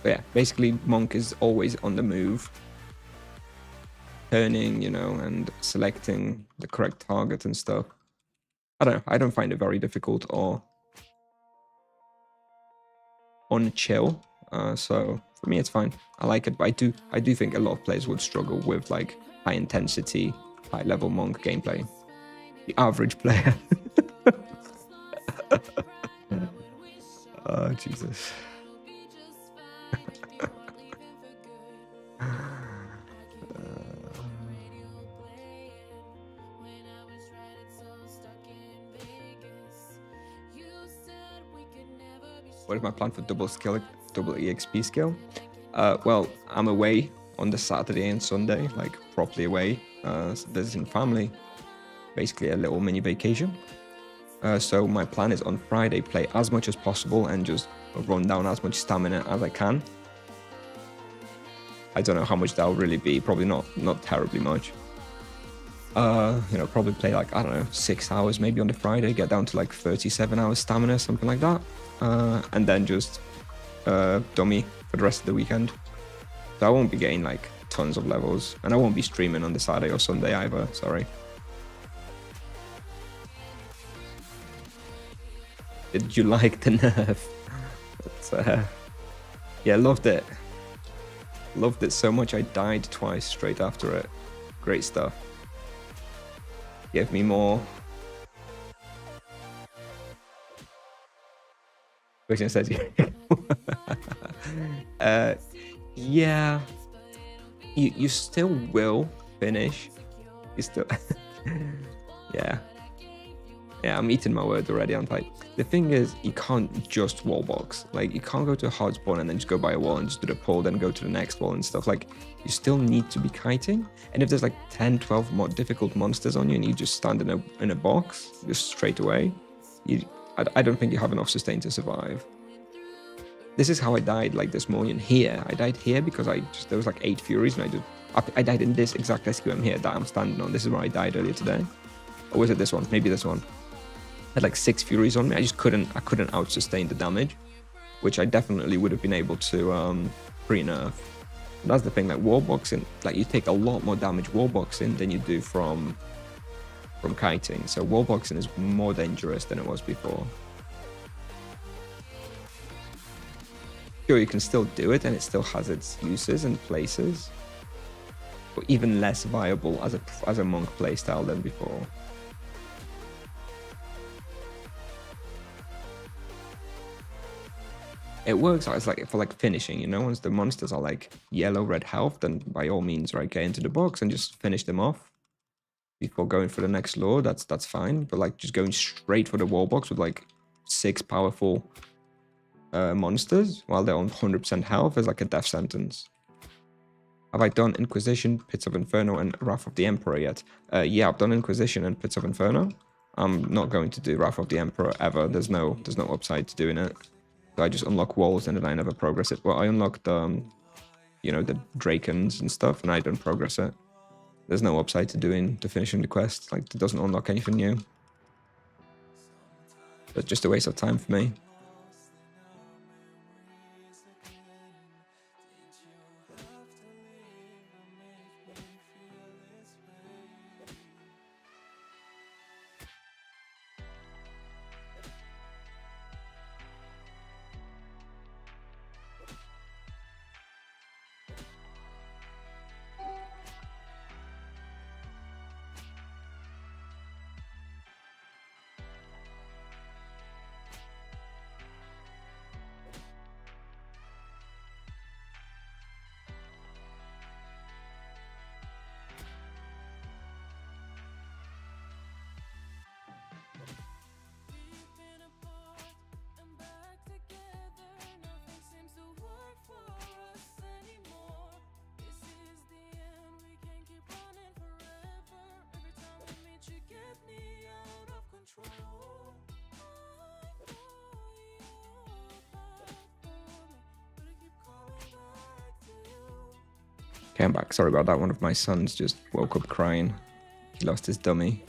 But yeah, basically monk is always on the move, turning, you know, and selecting the correct target and stuff. I don't know, I don't find it very difficult or unchill. So for me, it's fine. I like it, but I do think a lot of players would struggle with like high intensity, high level monk gameplay. The average player. Oh Jesus. What is my plan for double EXP skill? Well, I'm away on the Saturday and Sunday, like properly away, visiting family, basically a little mini vacation. So my plan is on Friday, play as much as possible and just run down as much stamina as I can. I don't know how much that'll really be, probably not terribly much. You know, probably play like, I don't know, 6 hours maybe on the Friday, get down to like 37 hours stamina, something like that. And then just dummy for the rest of the weekend. So I won't be getting like tons of levels, and I won't be streaming on the Saturday or Sunday either, sorry. Did you like the nerf? But, yeah, loved it. Loved it so much I died twice straight after it. Great stuff. Give me more. Question says yeah. You still will finish. You still yeah. Yeah, I'm eating my words already. I'm like, the thing is, you can't just wall box. Like, you can't go to a hard spawn and then just go by a wall and just do the pull, then go to the next wall and stuff. Like, you still need to be kiting. And if there's like 10, 12 more difficult monsters on you and you just stand in a box, just straight away, I don't think you have enough sustain to survive. This is how I died like this morning here. I died here because there was like 8 Furies and I died in this exact SQM here that I'm standing on. This is where I died earlier today. Or was it this one? Maybe this one. I had like 6 Furies on me. I couldn't out sustain the damage, which I definitely would have been able to pre-nerf. That's the thing, like wall boxing, like you take a lot more damage wall boxing than you do from kiting. So wall boxing is more dangerous than it was before. Sure, you can still do it and it still has its uses and places, but even less viable as a monk playstyle than before. It works out as like for like finishing, you know, once the monsters are like yellow, red health, then by all means, right, get into the box and just finish them off before going for the next lore. That's fine. But like just going straight for the wall box with like 6 powerful monsters while they're on 100% health is like a death sentence. Have I done Inquisition, Pits of Inferno, and Wrath of the Emperor yet? Yeah, I've done Inquisition and Pits of Inferno. I'm not going to do Wrath of the Emperor ever. There's no upside to doing it. So I just unlock walls and then I never progress it. Well, I unlocked, you know, the Drakens and stuff, and I don't progress it. There's no upside to finishing the quest. Like, it doesn't unlock anything new. It's just a waste of time for me. Okay, I'm back. Sorry about that. One of my sons just woke up crying. He lost his dummy.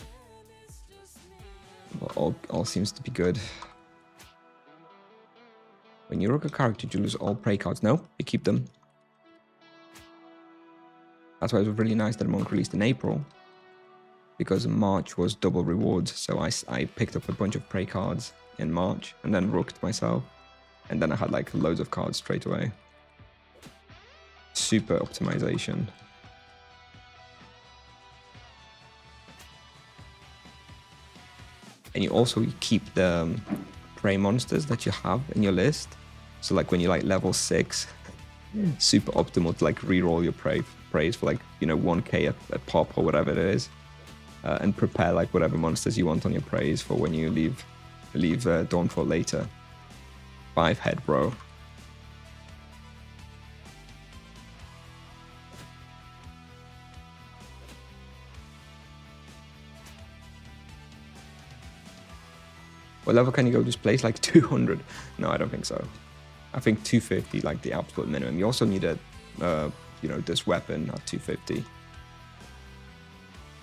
But all seems to be good. When you rook a character, you lose all prey cards. No, you keep them. That's why it was really nice that Monk released in April. Because March was double rewards. So I picked up a bunch of prey cards in March and then rooked myself. And then I had like loads of cards straight away. Super optimization. And you also keep the prey monsters that you have in your list. So like when you like level 6, super optimal to like reroll your praise for like, you know, 1k a pop or whatever it is. And prepare like whatever monsters you want on your praise for when you leave Dawnfall later. 5 head, bro. What level can you go to this place? Like 200? No, I don't think so. I think 250, like the absolute minimum. You also need a, you know, this weapon at 250.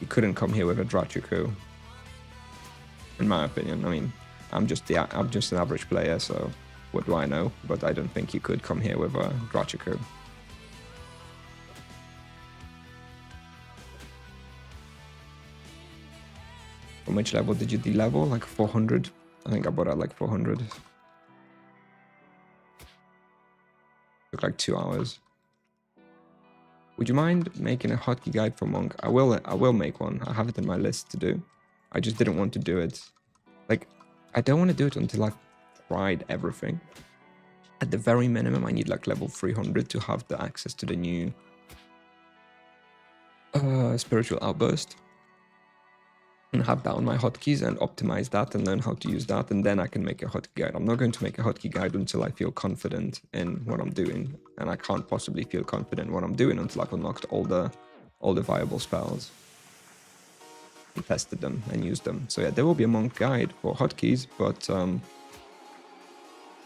You couldn't come here with a Drachuku, in my opinion. I mean, I'm just an average player, so what do I know? But I don't think you could come here with a Drachuku. From which level did you de-level? Like 400? I think I bought at like 400. Took like 2 hours. Would you mind making a hotkey guide for Monk? I will make one. I have it in my list to do. I just didn't want to do it. Like, I don't want to do it until I've tried everything. At the very minimum, I need like level 300 to have the access to the new spiritual outburst. And have that on my hotkeys and optimize that and learn how to use that, and then I can make a hotkey guide. I'm not going to make a hotkey guide until I feel confident in what I'm doing, and I can't possibly feel confident in what I'm doing until I've unlocked all the viable spells and tested them and used them. So yeah, there will be a Monk guide for hotkeys, but I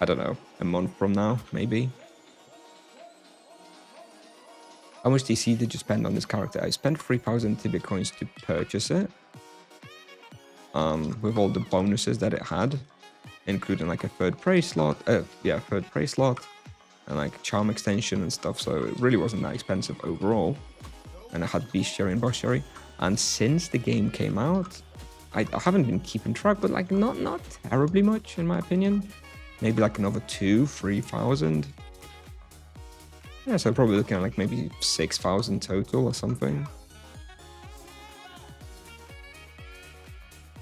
don't know, a month from now, maybe. How much DC did you spend on this character? I spent 3,000 Tibia coins to purchase it. With all the bonuses that it had, including like a third prey slot, and like charm extension and stuff, so it really wasn't that expensive overall. And I had bestiary and bestiary, and since the game came out, I haven't been keeping track, but like not terribly much in my opinion. Maybe like another 2,000-3,000. Yeah, so probably looking at like maybe 6,000 total or something.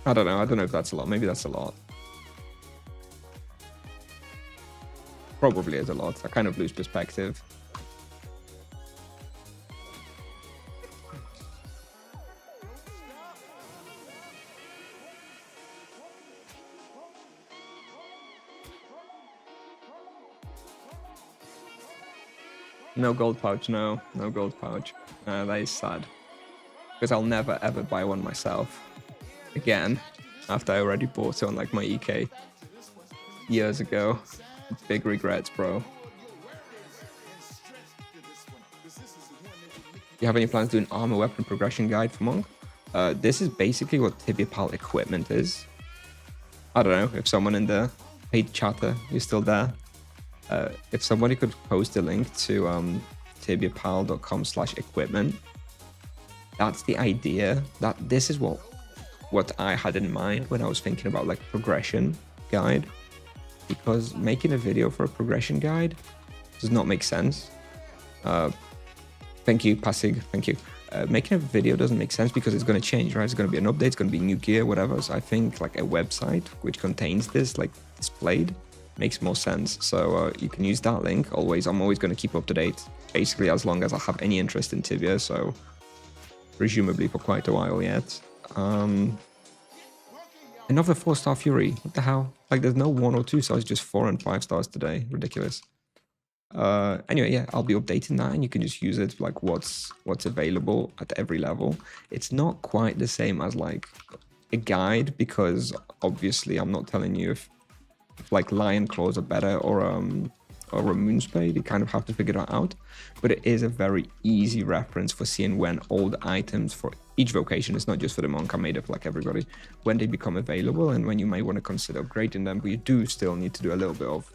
I don't know if that's a lot. Maybe that's a lot. Probably is a lot. I kind of lose perspective. No gold pouch, no gold pouch. That is sad. Because I'll never ever buy one myself. Again, after I already bought it on like my EK years ago. Big regrets, bro. You have any plans to do an armor weapon progression guide for Monk? This is basically what Tibia Pal equipment is. I don't know if someone in the paid chatter is still there. If somebody could post a link to tibiapal.com/equipment. That's the idea. That this is what I had in mind when I was thinking about like progression guide, because making a video for a progression guide does not make sense. Thank you, Pasig, thank you. Making a video doesn't make sense because it's going to change, right? It's going to be an update, it's going to be new gear, whatever. So I think like a website which contains this, like displayed, makes more sense. So you can use that link always. I'm always going to keep up to date, basically as long as I have any interest in Tibia. So presumably for quite a while yet. Another 4-star Fury. What the hell? Like there's no 1 or 2 stars, just 4 and 5 stars today. Ridiculous. Anyway, yeah, I'll be updating that, and you can just use it like what's available at every level. It's not quite the same as like a guide, because obviously I'm not telling you if like lion claws are better or or a moonspade. You kind of have to figure that out, but it is a very easy reference for seeing when all the items for each vocation, it's not just for the monk, I made it for like everybody, when they become available and when you may want to consider upgrading them, but you do still need to do a little bit of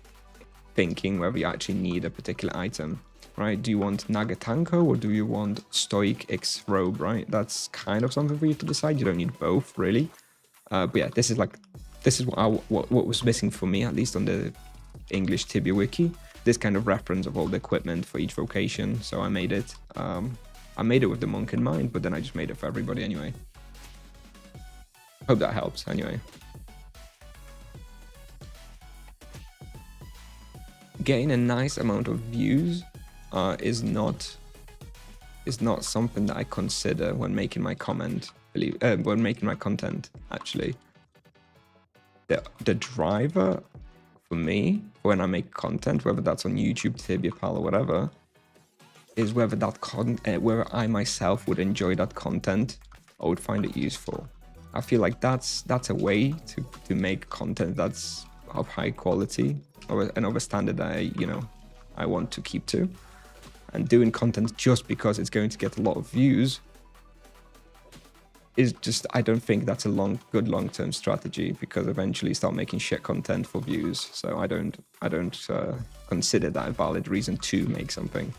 thinking whether you actually need a particular item, right? Do you want Nagatanko or do you want Stoic X Robe, right? That's kind of something for you to decide. You don't need both, really. But yeah, this is what was missing for me, at least on the English Tibia wiki. This kind of reference of all the equipment for each vocation. So I made it. I made it with the monk in mind, but then I just made it for everybody anyway. Hope that helps anyway. Getting a nice amount of views is not something that I consider when making my content. Actually, the driver for me when I make content, whether that's on YouTube, Tibia Pal, or whatever, is whether whether I myself would enjoy that content or would find it useful. I feel like that's a way to make content that's of high quality and of a standard that I want to keep to. And doing content just because it's going to get a lot of views is just, I don't think that's a good long-term strategy, because eventually you start making shit content for views. So I don't consider that a valid reason to make something.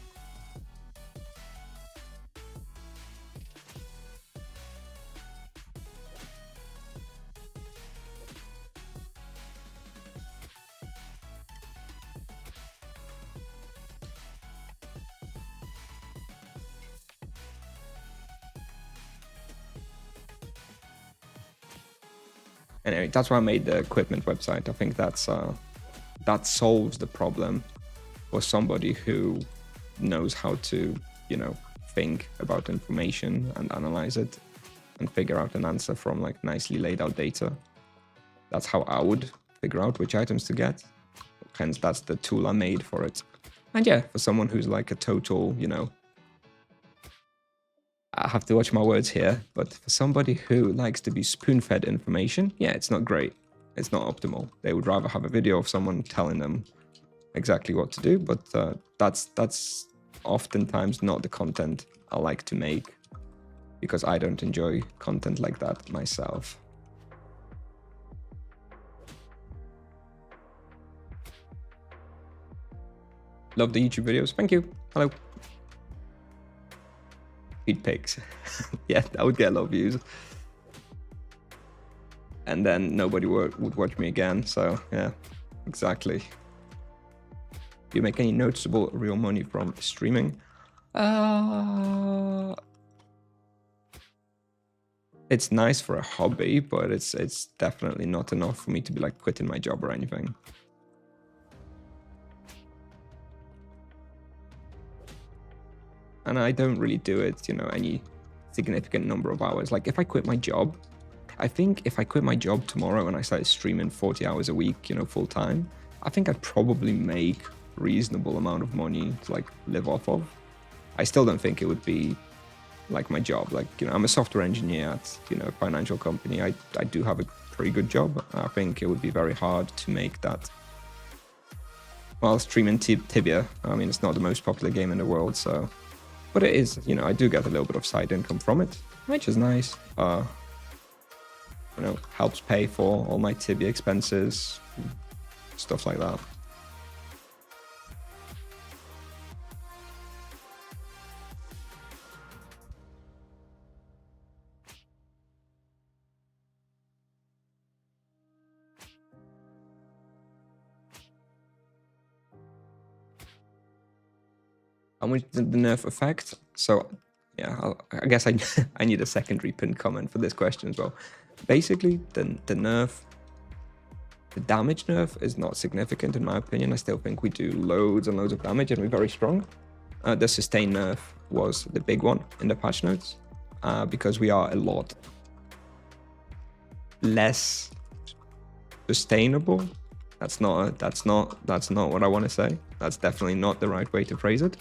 Anyway, that's why I made the equipment website. I think that solves the problem for somebody who knows how to, think about information and analyze it and figure out an answer from like nicely laid out data. That's how I would figure out which items to get. Hence, that's the tool I made for it. And yeah, for someone who's like a total, I have to watch my words here, but for somebody who likes to be spoon-fed information, yeah, it's not great. It's not optimal. They would rather have a video of someone telling them exactly what to do, but that's oftentimes not the content I like to make, because I don't enjoy content like that myself. Love the YouTube videos. Thank you. Hello. Feed pigs. Yeah, that would get a lot of views. And then nobody would watch me again. So yeah, exactly. Do you make any noticeable real money from streaming? It's nice for a hobby, but it's definitely not enough for me to be like quitting my job or anything. And I don't really do it, any significant number of hours. Like if I quit my job, I think if I quit my job tomorrow and I started streaming 40 hours a week, full time, I think I'd probably make a reasonable amount of money to like live off of. I still don't think it would be like my job. Like, I'm a software engineer at, a financial company. I do have a pretty good job. I think it would be very hard to make that while streaming Tibia. I mean, it's not the most popular game in the world, so... But it is, I do get a little bit of side income from it, which is nice. Helps pay for all my Tibia expenses, stuff like that. How much did the nerf affect? So, yeah, I guess I need a secondary pinned comment for this question as well. Basically, the nerf, the damage nerf is not significant in my opinion. I still think we do loads and loads of damage and we're very strong. The sustain nerf was the big one in the patch notes, because we are a lot less sustainable. That's not what I want to say. That's definitely not the right way to phrase it.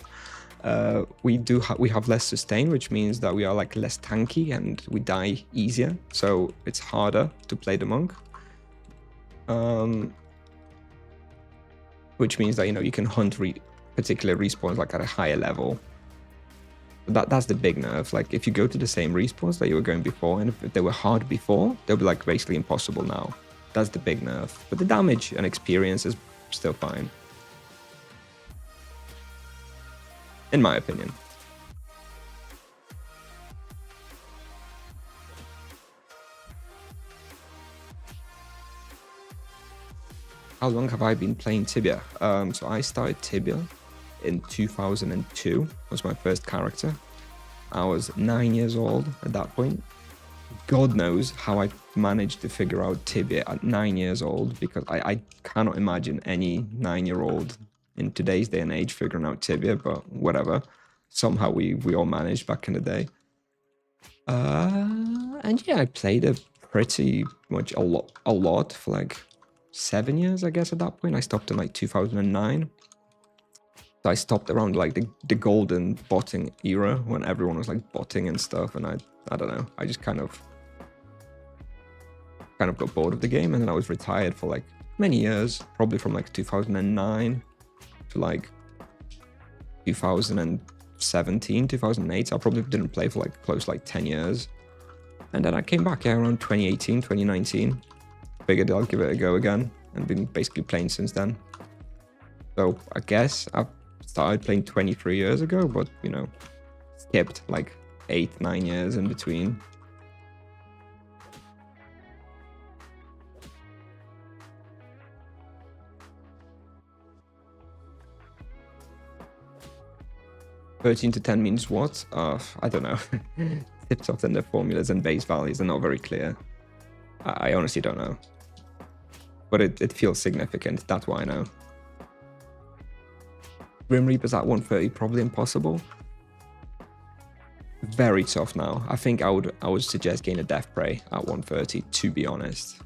We have less sustain, which means that we are like less tanky and we die easier. So it's harder to play the monk. which means that, you know, you can hunt particular respawns like at a higher level. That's the big nerf. Like if you go to the same respawns that you were going before, and if they were hard before, they'll be like basically impossible now. That's the big nerf. But the damage and experience is still fine, in my opinion. How long have I been playing Tibia? So I started Tibia in 2002, was my first character. I was 9 years old at that point. God knows how I managed to figure out Tibia at 9 years old, because I cannot imagine any 9-year-old in today's day and age figuring out Tibia, but whatever. Somehow we all managed back in the day. And yeah, I played it pretty much a lot for like 7 years, I guess. At that point I stopped in like 2009. So I stopped around like the golden botting era, when everyone was like botting and stuff, and I don't know, I just kind of got bored of the game, and then I was retired for like many years, probably from like 2009 to like 2017, 2008. So I probably didn't play for like close to like 10 years. And then I came back around 2018, 2019. Figured I'll give it a go again, and been basically playing since then. So I guess I started playing 23 years ago, but you know, skipped like 8-9 years in between. $13 to $10 means what? I don't know. Tips often the formulas and base values are not very clear. I honestly don't know. But it feels significant, that's why I know. Grim Reapers at 130, probably impossible. Very tough now. I think I would suggest getting a Death Prey at 130, to be honest.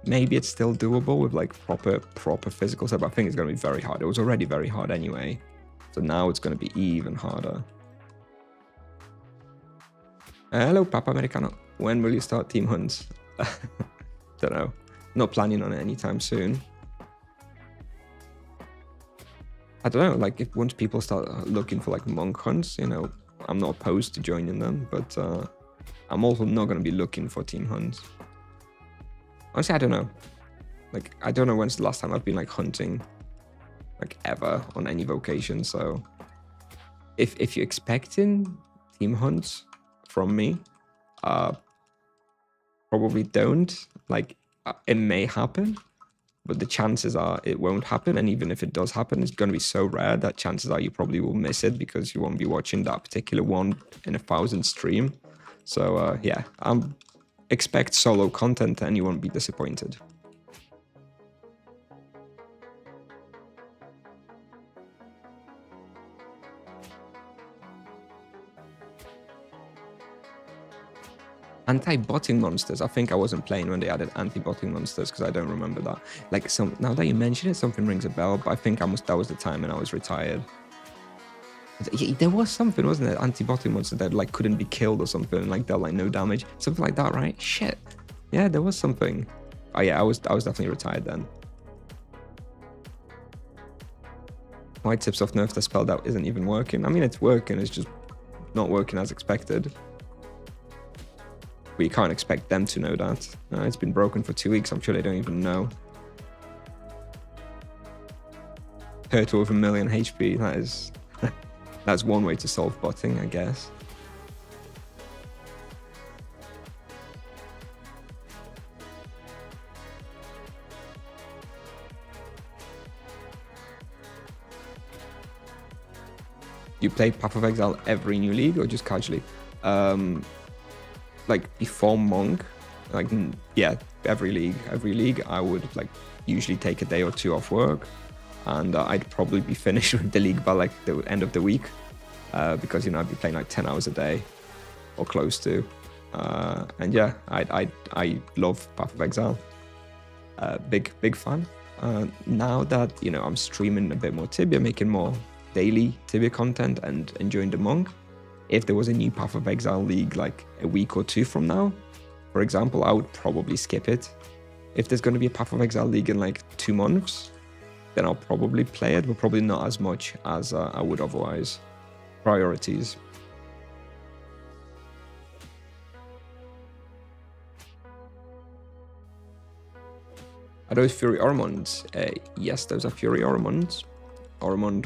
Maybe it's still doable with like proper physical stuff, but I think it's going to be very hard. It was already very hard anyway. So now it's going to be even harder. Hello, Papa Americano. When will you start team hunts? Don't know. Not planning on it anytime soon. I don't know, like if once people start looking for like monk hunts, you know, I'm not opposed to joining them, but I'm also not going to be looking for team hunts. Honestly, I don't know. Like, I don't know when's the last time I've been like hunting, like ever on any vocation. So if you're expecting team hunts from me, probably don't. Like, it may happen, but the chances are it won't happen. And even if it does happen, it's going to be so rare that chances are you probably will miss it, because you won't be watching that particular one in 1,000 stream. So yeah, expect solo content and you won't be disappointed. Anti-botting monsters. I think I wasn't playing when they added anti-botting monsters, because I don't remember that. Like, now that you mention it, something rings a bell, but I think that was the time when I was retired. There was something, wasn't it? Anti-botting monster that like couldn't be killed or something, like dealt like no damage, something like that, right? Shit. Yeah, there was something. Oh yeah, I was definitely retired then. My tips off nerf that spelled out isn't even working. I mean, it's working, it's just not working as expected. We can't expect them to know that. It's been broken for 2 weeks. I'm sure they don't even know. Turtle with 1 million HP. That is, that's one way to solve botting, I guess. You play Path of Exile every new league or just casually? Like before Monk, like yeah, every league I would like usually take a day or two off work, and I'd probably be finished with the league by like the end of the week, because you know I'd be playing like 10 hours a day or close to, and yeah, I love Path of Exile. Big fan. Now that you know I'm streaming a bit more Tibia, making more daily Tibia content and enjoying the Monk. If there was a new Path of Exile league like a week or two from now, for example, I would probably skip it, If there's going to be a Path of Exile League in like 2 months, then I'll probably play it, but probably not as much as I would otherwise. Priorities. Are those Fury Oramonds? Yes, those are Fury Oramonds. Oramond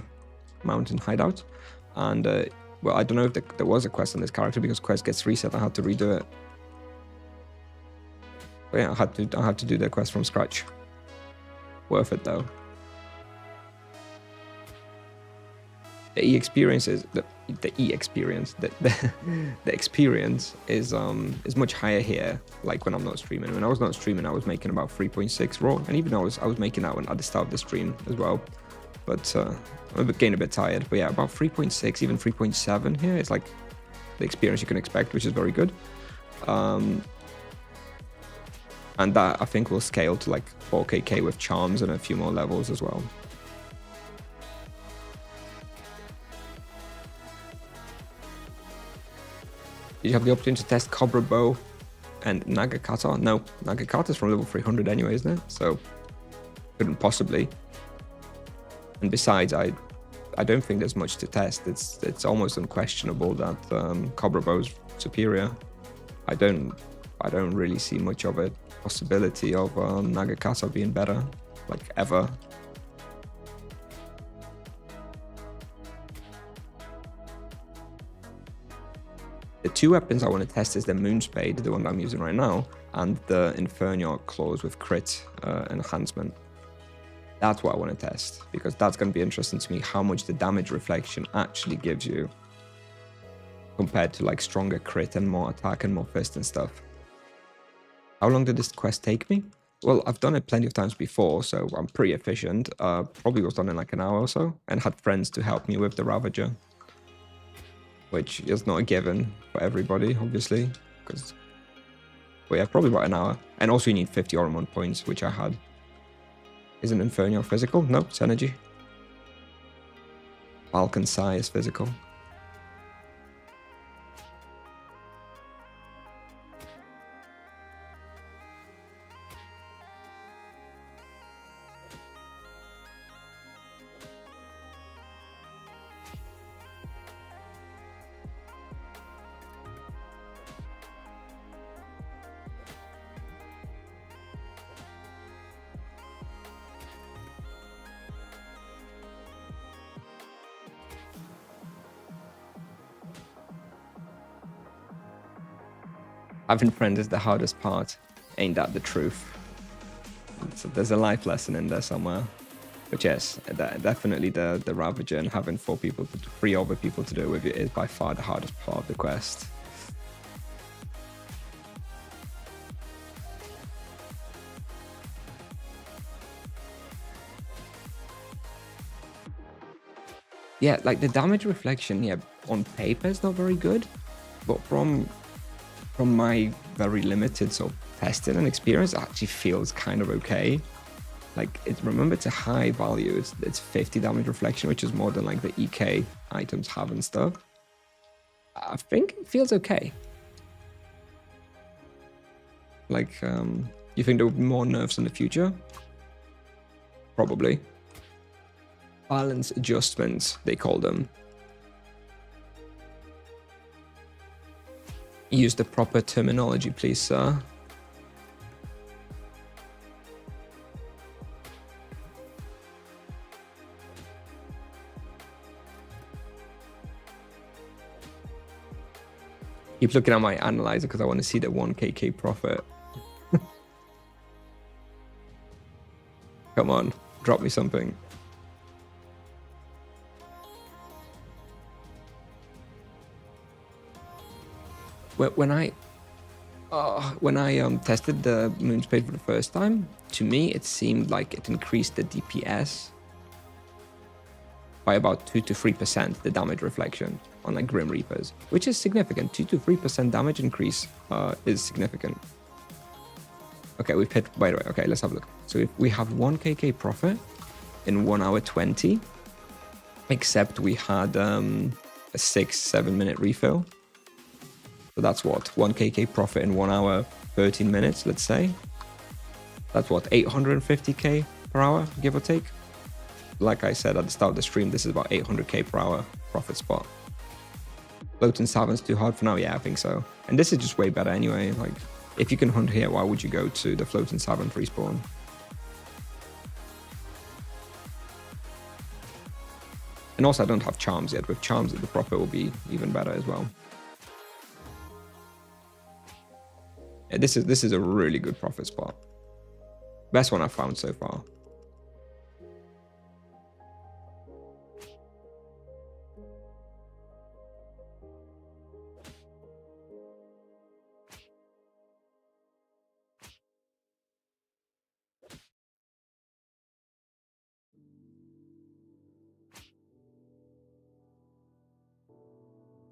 Mountain Hideout. And, well, I don't know if there was a quest on this character because quest gets reset. I had to redo it. But yeah, I had to do the quest from scratch. Worth it though. The experience is the experience is much higher here. Like when I'm not streaming. When I was not streaming, I was making about 3.6 raw, and even I was making that at the start of the stream as well. But I'm getting a bit tired. But yeah, about 3.6, even 3.7 here. It's like the experience you can expect, which is very good. And that I think will scale to like 4kk with charms and a few more levels as well. Did you have the opportunity to test Cobra Bow and Nagakata? No, Nagakata's from level 300 anyway, isn't it? So couldn't possibly. And besides, I don't think there's much to test. It's almost unquestionable that Cobra Bow's superior. I don't really see much of a possibility of Nagakata being better, like ever. The 2 weapons I want to test is the Moonspade, the one that I'm using right now, and the Inferno Claws with crit enhancement. That's what I want to test, because that's going to be interesting to me, how much the damage reflection actually gives you compared to like stronger crit and more attack and more fist and stuff. How long did this quest take me? Well, I've done it plenty of times before, so I'm pretty efficient. Probably was done in like an hour or so, and had friends to help me with the Ravager, which is not a given for everybody, obviously, because, well, yeah, probably about an hour. And also you need 50 Oramond points, which I had. Isn't Inferno physical? No, it's energy. Falcon Sai is physical. Having friends is the hardest part. Ain't that the truth? So there's a life lesson in there somewhere. But yes, definitely the Ravager, and having 3 other people to do it with you is by far the hardest part of the quest. Yeah, like the damage reflection, yeah, on paper is not very good, but from my very limited sort of testing and experience, it actually feels kind of okay. Like, remember, it's a high value. It's 50 damage reflection, which is more than like the EK items have and stuff. I think it feels okay. Like, you think there will be more nerfs in the future? Probably. Balance adjustments, they call them. Use the proper terminology, please, sir. Keep looking at my analyzer because I want to see the 1kk profit. Come on, drop me something. When I tested the Moonspade for the first time, to me it seemed like it increased the DPS by about 2 to 3%, the damage reflection on like Grim Reapers, which is significant. 2 to 3% damage increase is significant. Okay, we've hit, by the way, okay, let's have a look. So if we have 1kk profit in 1 hour 20, except we had a 6-7 minute refill. So that's what, 1kk profit in 1 hour 13 minutes, let's say. That's what, 850k per hour, give or take. Like I said at the start of the stream, this is about 800k per hour profit spot. Floating Savant's too hard for now? Yeah, I think so. And this is just way better anyway. Like, if you can hunt here, why would you go to the Floating Savant respawn? And also, I don't have charms yet. With charms, the profit will be even better as well. Yeah, this is a really good profit spot. Best one I've found so far.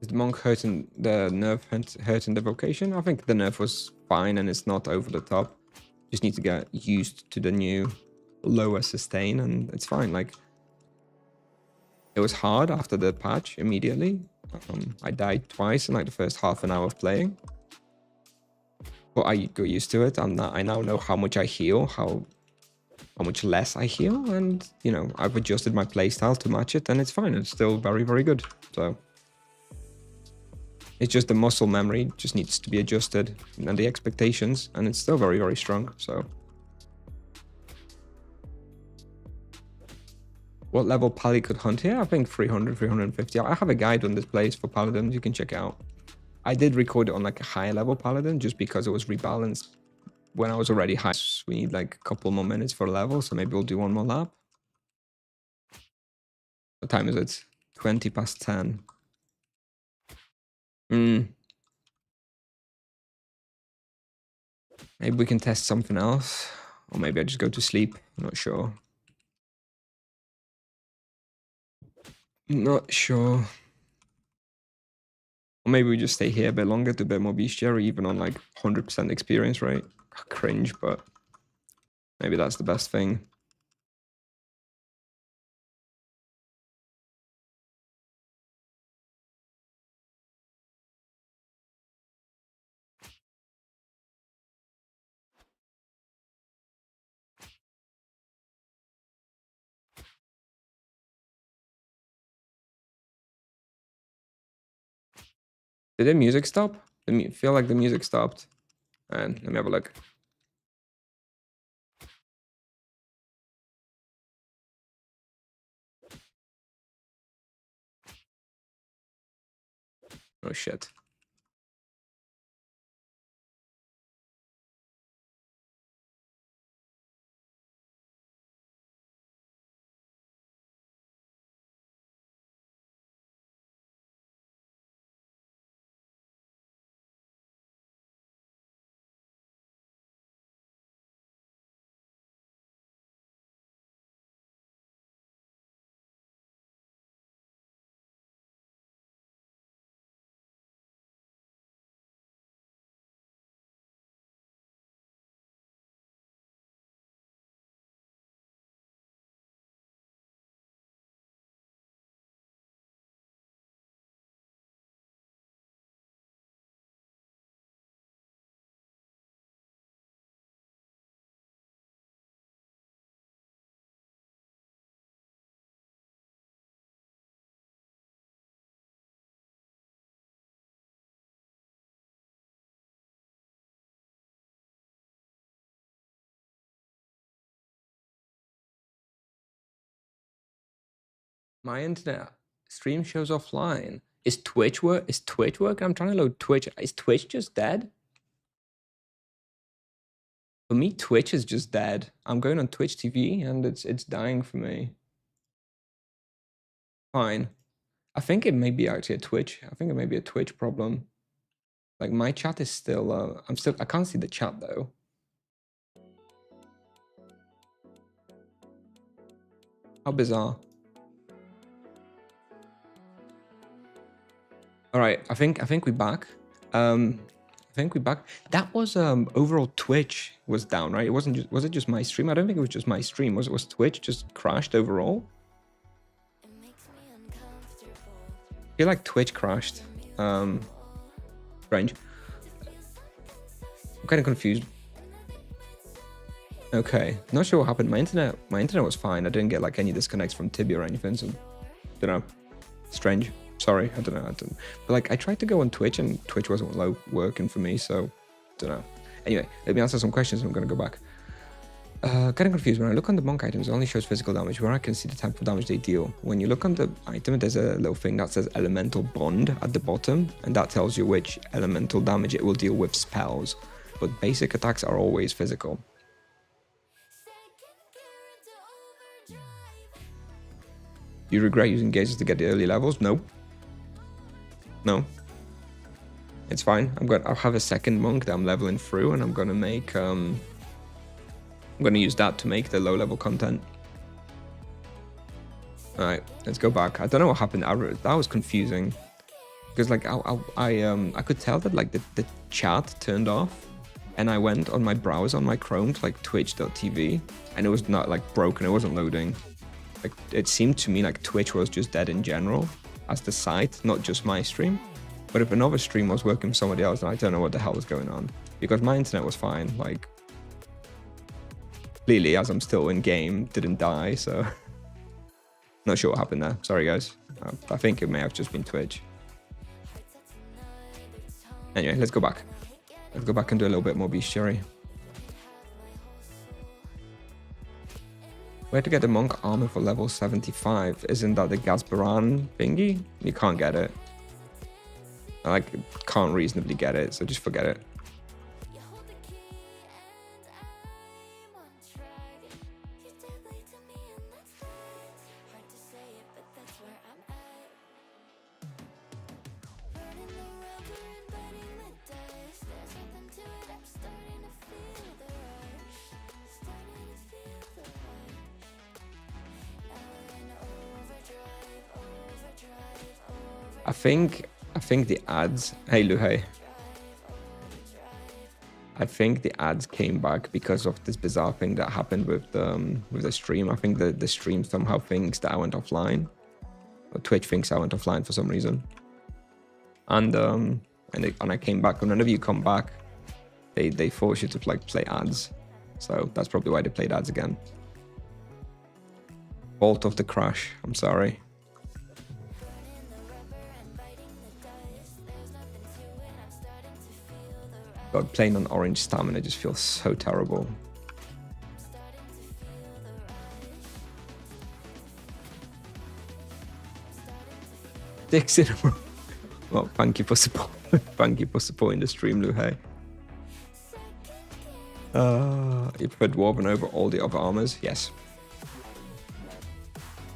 Is the monk hurting the nerf hurting the vocation? I think the nerf was fine and it's not over the top. Just need to get used to the new lower sustain and it's fine. Like, it was hard after the patch immediately. I died twice in like the first half an hour of playing. But I got used to it. I now know how much I heal, how much less I heal, and you know, I've adjusted my playstyle to match it and it's fine. It's still very, very good. So it's just the muscle memory just needs to be adjusted and the expectations, and it's still very, very strong. So what level Pally could hunt here? I think 300, 350. I have a guide on this place for Paladins. You can check it out. I did record it on like a higher level Paladin just because it was rebalanced when I was already high. We need like a couple more minutes for a level, so maybe we'll do one more lap. What time is it? 20 past 10. Maybe we can test something else. Or maybe I just go to sleep. I'm not sure. Not sure. Or maybe we just stay here a bit longer to a bit more bestiary, even on like 100% experience rate. Cringe, but maybe that's the best thing. Did the music stop? Feel like the music stopped. And let me have a look. Oh shit. My internet stream shows offline. Is Twitch work? Is Twitch work? I'm trying to load Twitch. Is Twitch just dead? For me, Twitch is just dead. I'm going on Twitch TV and it's dying for me. Fine. I think it may be actually a Twitch. I think it may be a Twitch problem. Like my chat is still, I can't see the chat though. How bizarre. All right, I think we're back. I think we're back. That was overall Twitch was down, right? It wasn't just, was it just my stream? I don't think it was just my stream. Was Twitch just crashed overall? I feel like Twitch crashed. Strange. I'm kind of confused. Okay, not sure what happened. My internet was fine. I didn't get like any disconnects from Tibia or anything. So, don't know. Strange. Sorry, I don't know. But like, I tried to go on Twitch and Twitch wasn't working for me. So, don't know. Anyway, let me answer some questions. I'm gonna go back. Getting confused. When I look on the monk items, it only shows physical damage, where I can see the type of damage they deal. When you look on the item, there's a little thing that says elemental bond at the bottom, and that tells you which elemental damage it will deal with spells. But basic attacks are always physical. You regret using gazes to get the early levels? No. No. It's fine. I'll have a second monk that I'm leveling through, and I'm gonna make I'm going to use that to make the low-level content. Alright, let's go back. I don't know what happened. That was confusing. Because, like, I could tell that, like, the chat turned off. And I went on my browser, on my Chrome, to, like, twitch.tv. And it was not, like, broken. It wasn't loading. Like, it seemed to me like Twitch was just dead in general as the site, not just my stream. But if another stream was working for somebody else, then I don't know what the hell was going on. Because my internet was fine, like... Clearly, as I'm still in game, didn't die, so not sure what happened there. Sorry, guys. I think it may have just been Twitch. Anyway, let's go back. Let's go back and do a little bit more bestiary. Where to get the monk armor for level 75? Isn't that the Gasparan thingy? You can't get it. I like can't reasonably get it, so just forget it. I think the ads. Hey Luhei. I think the ads came back because of this bizarre thing that happened with the stream. I think the stream somehow thinks that I went offline, or Twitch thinks I went offline for some reason. And I came back. And whenever you come back, they force you to like play ads. So that's probably why they played ads again. Fault of the crash. I'm sorry. God, playing on orange stamina just feels so terrible. Dicks in a row. Well, thank you for support. Thank you for supporting the stream, Luhei. You prefer Dwarven over all the other armors? Yes.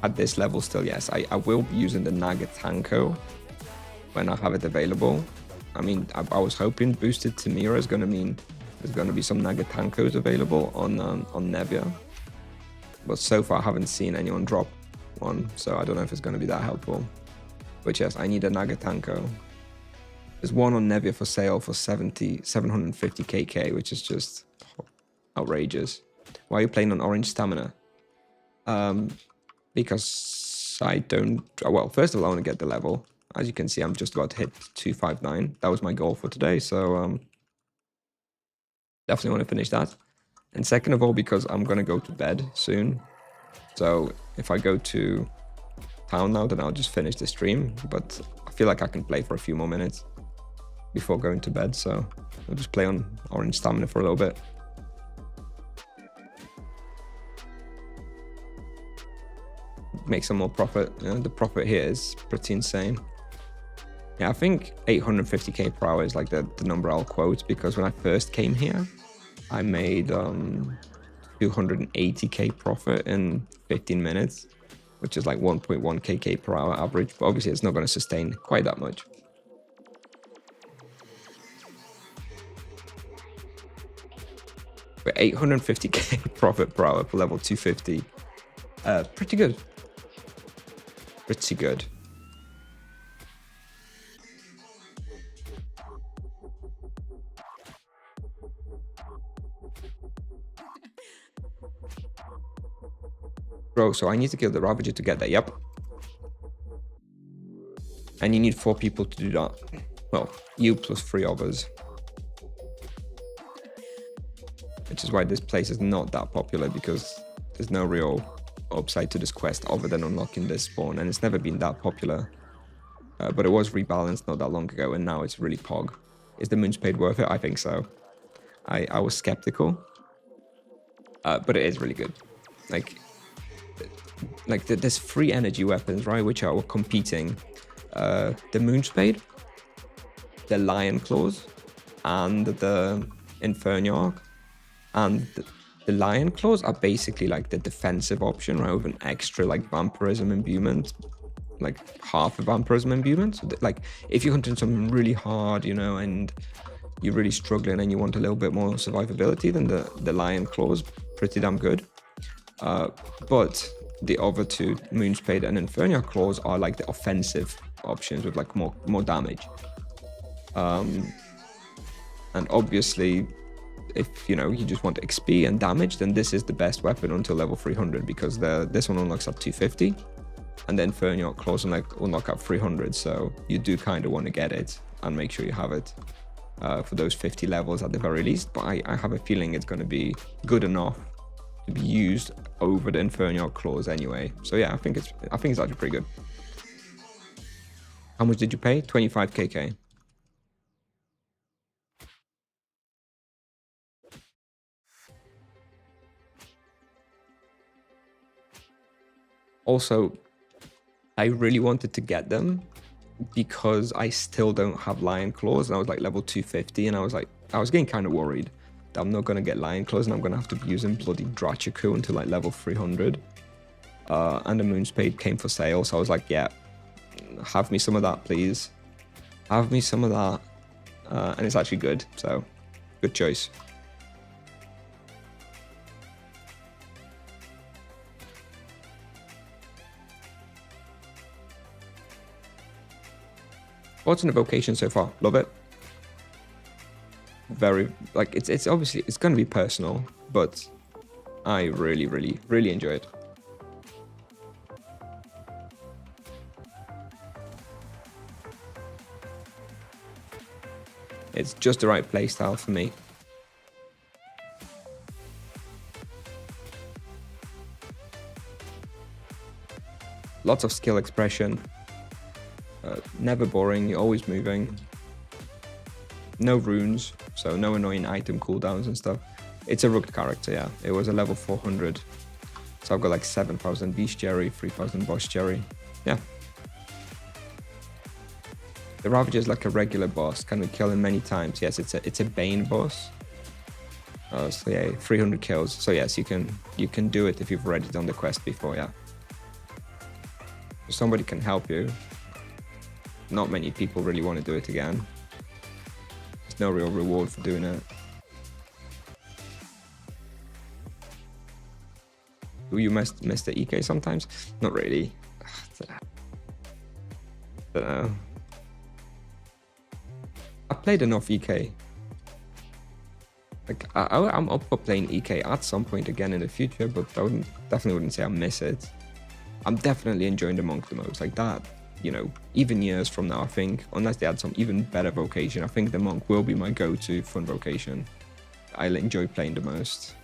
At this level still, yes. I will be using the Nagatanko when I have it available. I mean, I was hoping boosted Tamira is going to mean there's going to be some Nagatankos available on Nevia. But so far I haven't seen anyone drop one, so I don't know if it's going to be that helpful. But yes, I need a Nagatanko. There's one on Nevia for sale for 750 KK, which is just outrageous. Why are you playing on orange stamina? Because I don't... Well, first of all, I want to get the level. As you can see, I'm just about to hit 259. That was my goal for today, so definitely want to finish that. And second of all, because I'm going to go to bed soon. So if I go to town now, then I'll just finish the stream. But I feel like I can play for a few more minutes before going to bed, so I'll just play on orange stamina for a little bit. Make some more profit. You know, the profit here is pretty insane. Yeah, I think 850k per hour is like the number I'll quote, because when I first came here, I made 280k profit in 15 minutes, which is like 1.1 kk per hour average, but obviously it's not going to sustain quite that much. But 850k profit per hour for level 250, pretty good. Pretty good. Bro, so I need to kill the Ravager to get that, yep. And you need 4 people to do that. Well, you plus 3 others. which is why this place is not that popular, because there's no real upside to this quest other than unlocking this spawn, and it's never been that popular. But it was rebalanced not that long ago, and now it's really pog. Is the Moonspade worth it? I think so. I was skeptical, but it is really good. There's 3 energy weapons, right, which are competing. The Moonspade, the Lion Claws, and the Inferniarch. And the Lion Claws are basically like the defensive option, right, with an extra like vampirism imbuement, like half a vampirism imbuement. So like if you're hunting something really hard, you know, and you're really struggling and you want a little bit more survivability, then the Lion Claws pretty damn good. But the other 2, Moonspade and Inferniarch Claws, are like the offensive options with like more damage. And obviously, if you know you just want XP and damage, then this is the best weapon until level 300, because this one unlocks at 250, and then Inferniarch Claws unlock at 300. So you do kind of want to get it and make sure you have it for those 50 levels at the very least. But I have a feeling it's going to be good enough to be used over the Inferniarch Claws anyway. So yeah, I think it's actually pretty good. How much did you pay? 25kk. Also, I really wanted to get them because I still don't have Lion Claws, and I was like level 250, and I was getting kind of worried that I'm not going to get Lion Claws, and I'm going to have to be using bloody Drachiku until like level 300. And the Moonspade came for sale, so I was like, yeah, have me some of that, please. Have me some of that. And it's actually good, so good choice. What's in the vocation so far? Love it. Very, like, it's obviously, it's going to be personal, but I really enjoy it. It's just the right playstyle for me. Lots of skill expression. Never boring, you're always moving. No runes, so no annoying item cooldowns and stuff. It's a rook character, yeah. It was a level 400. So I've got like 7,000 bestiary, 3,000 boss cherry. Yeah. The Ravager is like a regular boss. Can we kill him many times? Yes, it's a Bane boss. So yeah, 300 kills. So yes, you can do it if you've already done the quest before, yeah. If somebody can help you. Not many people really want to do it again. There's no real reward for doing it. Do you miss the EK sometimes? Not really. Don't know. I played enough EK. Like I'm up for playing EK at some point again in the future, but I definitely wouldn't say I miss it. I'm definitely enjoying the monk the most. Like that, you know, even years from now, I think, unless they add some even better vocation, I think the monk will be my go-to fun vocation. I'll enjoy playing the most.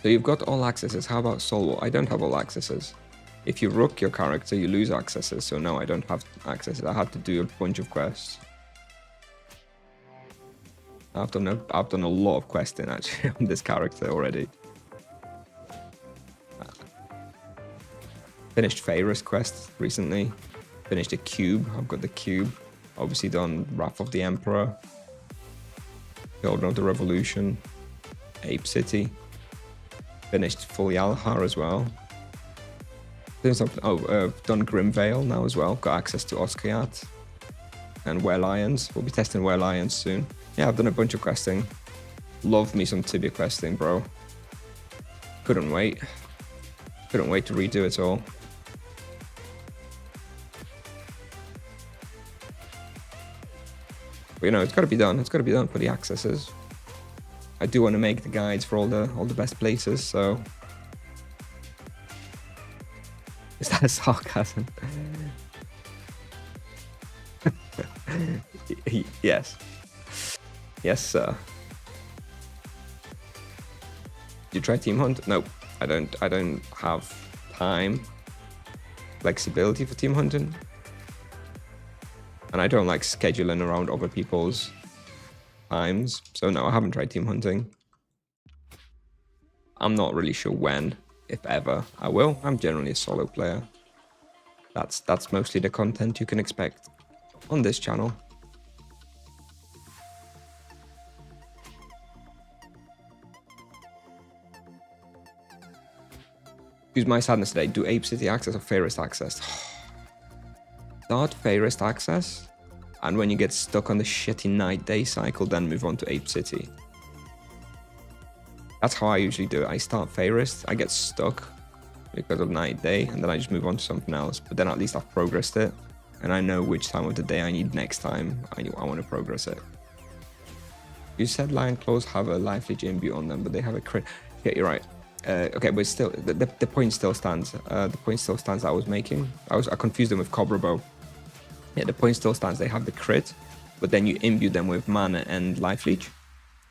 So you've got all accesses. How about solo? I don't have all accesses. If you rook your character, you lose accesses. So no, I don't have accesses. I had to do a bunch of quests. I've done a lot of questing actually on this character already. Finished Pharos quest recently. Finished a cube. I've got the cube. Obviously done Wrath of the Emperor. Children of the Revolution. Ape City. Finished Full Yalhar as well. Doing something. Oh, done Grimvale now as well. Got access to Oskayat and Were Lions. We'll be testing Were Lions soon. Yeah, I've done a bunch of questing. Love me some Tibia questing, bro. Couldn't wait. Couldn't wait to redo it all. But you know, it's got to be done. It's got to be done for the accesses. I do want to make the guides for all the best places, so. Is that a sarcasm? Yes. Yes, sir. Did you try Team Hunt? Nope. I don't have time, flexibility for team hunting. And I don't like scheduling around other people's times. So no, I haven't tried team hunting. I'm not really sure when, if ever, I will. I'm generally a solo player. That's mostly the content you can expect on this channel. Use my sadness today. Do Ape City access or Fairest access? Start Fairest access, and when you get stuck on the shitty night day cycle, then move on to Ape City. That's how I usually do it. I start Fairest, I get stuck because of night day, and then I just move on to something else. But then at least I've progressed it, and I know which time of the day I need next time I want to progress it. You said Lion Claws have a Life Leech imbue on them, but they have a crit. Yeah, you're right. Okay, but still, the point still stands. The point still stands that I was making. I confused them with Cobra Bow. Yeah, the point still stands. They have the crit, but then you imbue them with mana and Life Leech.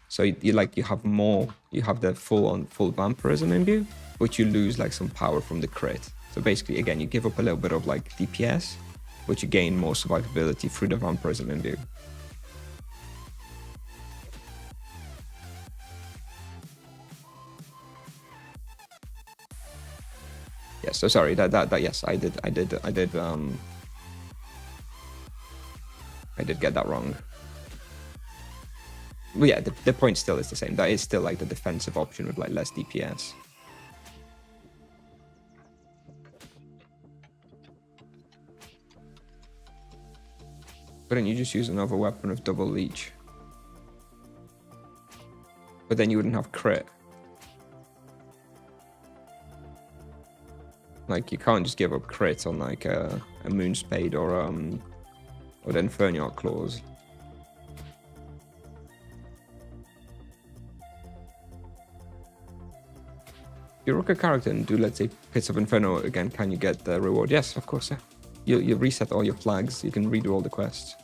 So you have more. You have the full vampirism imbue, but you lose like some power from the crit. So basically, again, you give up a little bit of like DPS, but you gain more survivability through the vampirism imbue. Yes, so sorry, that yes, I did get that wrong. But yeah, the point still is the same. That is still like the defensive option with like less DPS. Couldn't you just use another weapon with double leech? But then you wouldn't have crit. Like, you can't just give up crit on like a Moonspade or the Inferno Claws. If you rock a character and do, let's say, Pits of Inferno again, can you get the reward? Yes, of course, yeah. You reset all your flags, you can redo all the quests.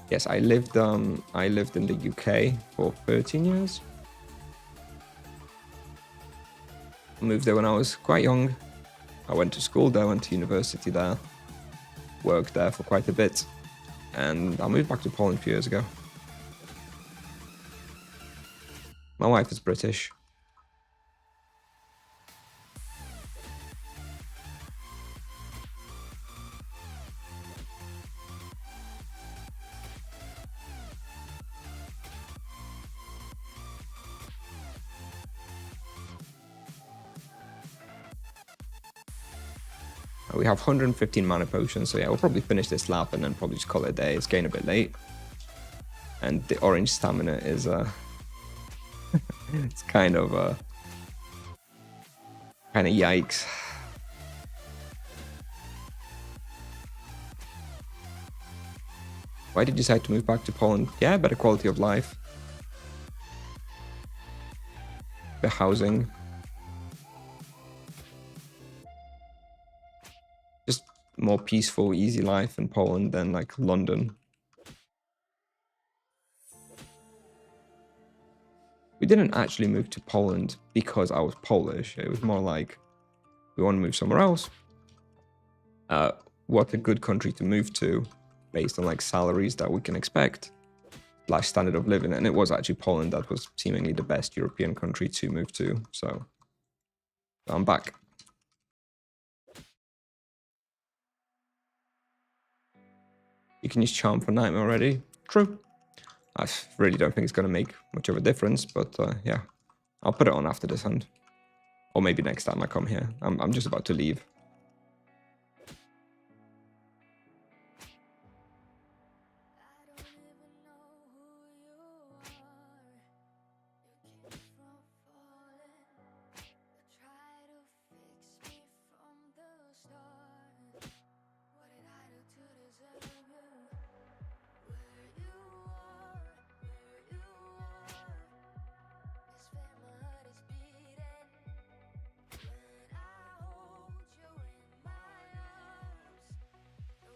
Yes, I lived in the UK for 13 years. I moved there when I was quite young. I went to school there, went to university there, worked there for quite a bit, and I moved back to Poland a few years ago. My wife is British. We have 115 mana potions, so yeah, we'll probably finish this lap and then probably just call it a day. It's getting a bit late. And the orange stamina is, it's kind of yikes. Why did you decide to move back to Poland? Yeah, better quality of life. The housing. Just more peaceful, easy life in Poland than like London. We didn't actually move to Poland because I was Polish. It was more like, we want to move somewhere else. What a good country to move to based on like salaries that we can expect, / standard of living. And it was actually Poland that was seemingly the best European country to move to. So I'm back. You can use Charm for Nightmare already. True. I really don't think it's going to make much of a difference, but yeah. I'll put it on after this hunt. Or maybe next time I come here. I'm just about to leave.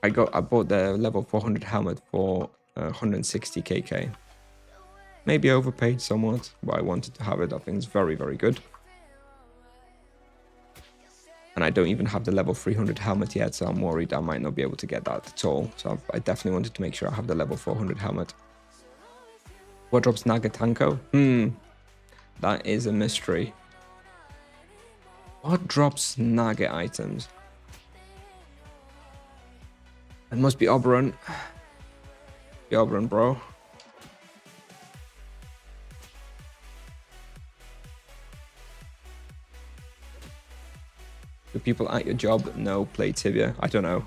I bought the level 400 helmet for 160 kk. Maybe overpaid somewhat, but I wanted to have it. I think it's very, very good. And I don't even have the level 300 helmet yet, so I'm worried I might not be able to get that at all. So I definitely wanted to make sure I have the level 400 helmet. What drops Nagatanko? That is a mystery. What drops Naga items? It must be Oberon. Be Oberon, bro. Do people at your job know play Tibia? I don't know.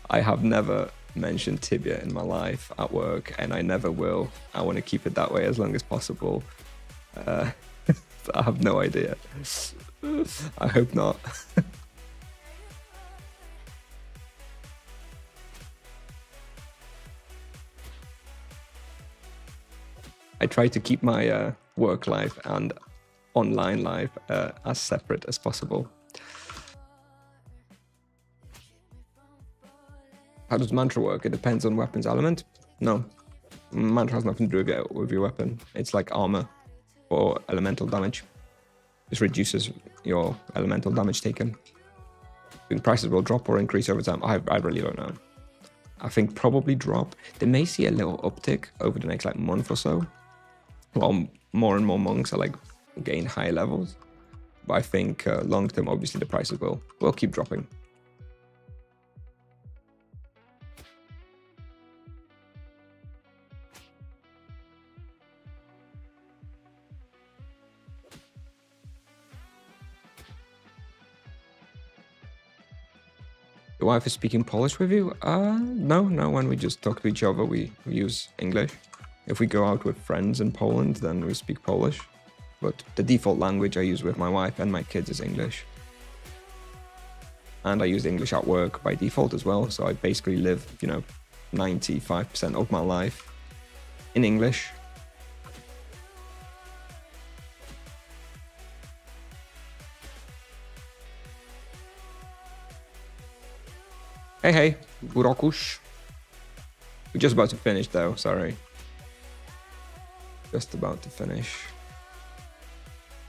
I have never mentioned Tibia in my life at work, and I never will. I want to keep it that way as long as possible. I have no idea. I hope not. I try to keep my work life and online life as separate as possible. How does mantra work? It depends on weapon's element. No, mantra has nothing to do with your weapon. It's like armor or elemental damage. This reduces your elemental damage taken. The prices will drop or increase over time. I really don't know. I think probably drop. They may see a little uptick over the next like month or so. Well, more and more monks are like gain higher levels. But I think long term, obviously the prices will keep dropping. Your wife is speaking Polish with you? No. When we just talk to each other, we use English. If we go out with friends in Poland, then we speak Polish. But the default language I use with my wife and my kids is English. And I use English at work by default as well. So I basically live, 95% of my life in English. Hey, Burakush. We're just about to finish though, sorry. Just about to finish.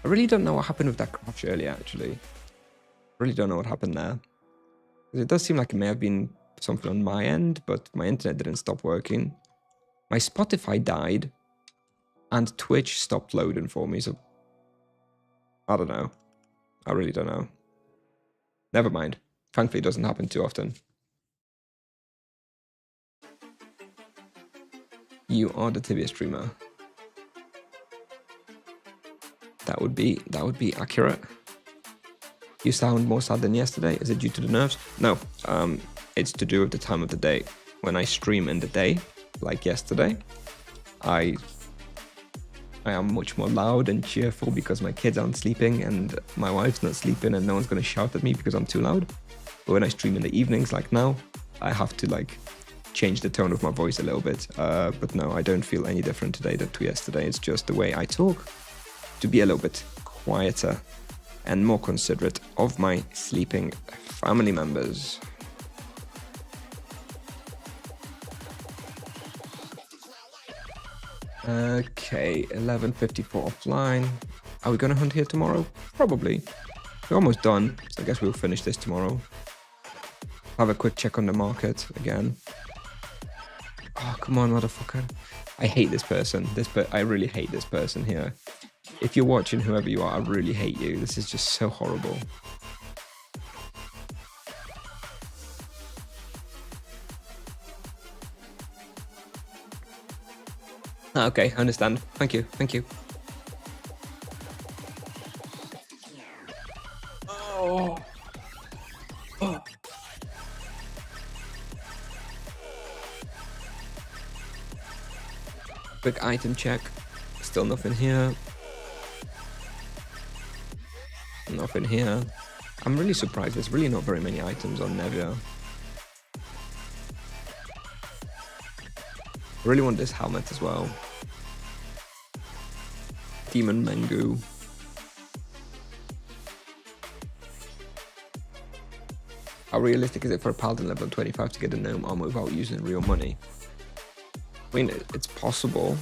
I really don't know what happened with that crash earlier, actually. I really don't know what happened there. It does seem like it may have been something on my end, but my internet didn't stop working. My Spotify died, and Twitch stopped loading for me, so... I don't know. I really don't know. Never mind. Thankfully, it doesn't happen too often. You are the Tibia streamer. That would be accurate. You sound more sad than yesterday. Is it due to the nerfs? No, it's to do with the time of the day. When I stream in the day, like yesterday, I am much more loud and cheerful because my kids aren't sleeping and my wife's not sleeping and no one's gonna shout at me because I'm too loud. But when I stream in the evenings, like now, I have to like change the tone of my voice a little bit. But no, I don't feel any different today than to yesterday. It's just the way I talk, to be a little bit quieter and more considerate of my sleeping family members. Okay, 11:54 offline. Are we gonna hunt here tomorrow? Probably. We're almost done, so I guess we'll finish this tomorrow. Have a quick check on the market again. Oh, come on, motherfucker. I hate this person. I really hate this person here. If you're watching, whoever you are, I really hate you. This is just so horrible. Okay, I understand. Thank you. Quick item check. Still nothing here. Nothing here. I'm really surprised. There's really not very many items on Nevia. I really want this helmet as well. Demon Mengu. How realistic is it for a paladin level 25 to get a gnome armor without using real money? I mean, it's possible.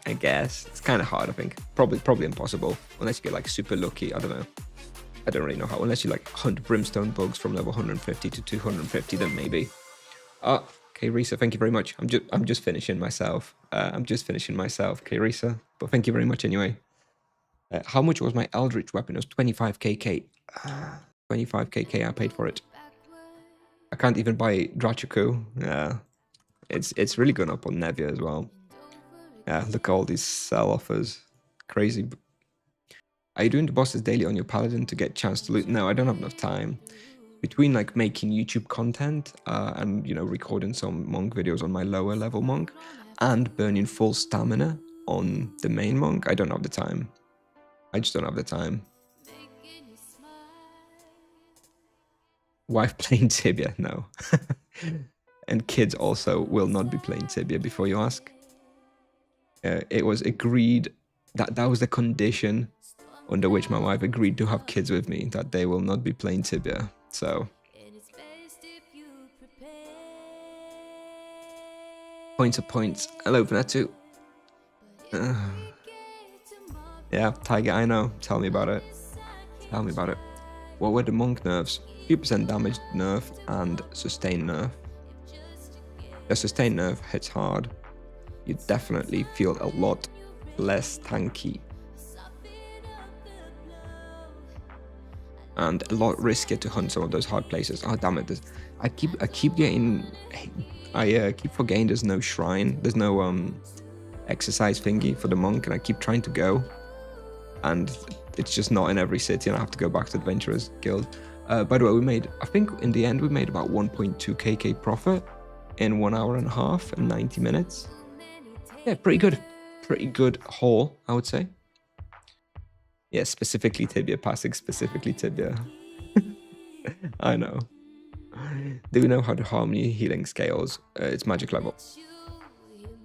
I guess it's kind of hard. I think probably impossible unless you get like super lucky. I don't know. I don't really know how. Unless you like hunt brimstone bugs from level 150 to 250, then maybe. Okay, Risa, thank you very much. I'm just finishing myself. I'm just finishing myself. Okay, Risa, but thank you very much anyway. How much was my Eldritch weapon? It was 25kk. 25kk. I paid for it. I can't even buy Drachiku. Yeah, it's really gone up on Nevia as well. Yeah, look at all these sell offers. Crazy. Are you doing the bosses daily on your paladin to get chance to loot? No, I don't have enough time. Between like making YouTube content and, you know, recording some monk videos on my lower level monk and burning full stamina on the main monk, I don't have the time. I just don't have the time. Wife playing Tibia? No. And kids also will not be playing Tibia before you ask. It was agreed that was the condition under which my wife agreed to have kids with me, that they will not be playing Tibia. So points are points. Hello, Vanatu. Yeah, Tiger, I know. Tell me about it. Tell me about it. What were the monk nerfs? 2% damage nerf and sustain nerf. The sustain nerf hits hard. You definitely feel a lot less tanky. And a lot riskier to hunt some of those hard places. Oh damn it! I keep forgetting there's no shrine, there's no exercise thingy for the monk, and I keep trying to go, and it's just not in every city, and I have to go back to Adventurers Guild. By the way, I think in the end we made about 1.2kk profit in 1 hour and a half and 90 minutes. Yeah, pretty good haul, I would say. Yeah, specifically Tibia, passing specifically Tibia. I know. Do we know how the harmony healing scales? It's magic level.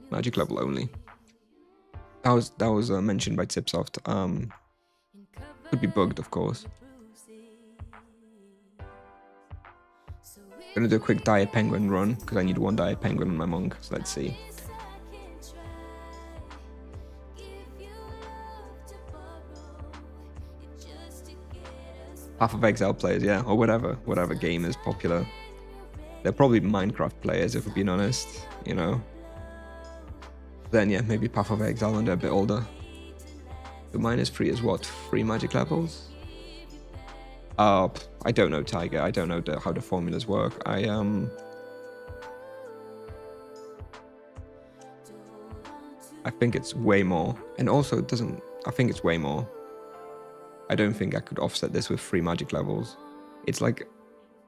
Magic level only. That was mentioned by Tipsoft. Could be bugged, of course. Gonna do a quick Dire Penguin run because I need one Dire Penguin on my monk. So let's see. Path of Exile players, yeah, or whatever game is popular. They're probably Minecraft players, if we're being honest, you know. Then yeah, maybe Path of Exile when they're a bit older. The -3 is what? 3 magic levels? I don't know, Tiger. I don't know how the formulas work. I think it's way more, and also it doesn't. I think it's way more. I don't think I could offset this with 3 magic levels. It's like,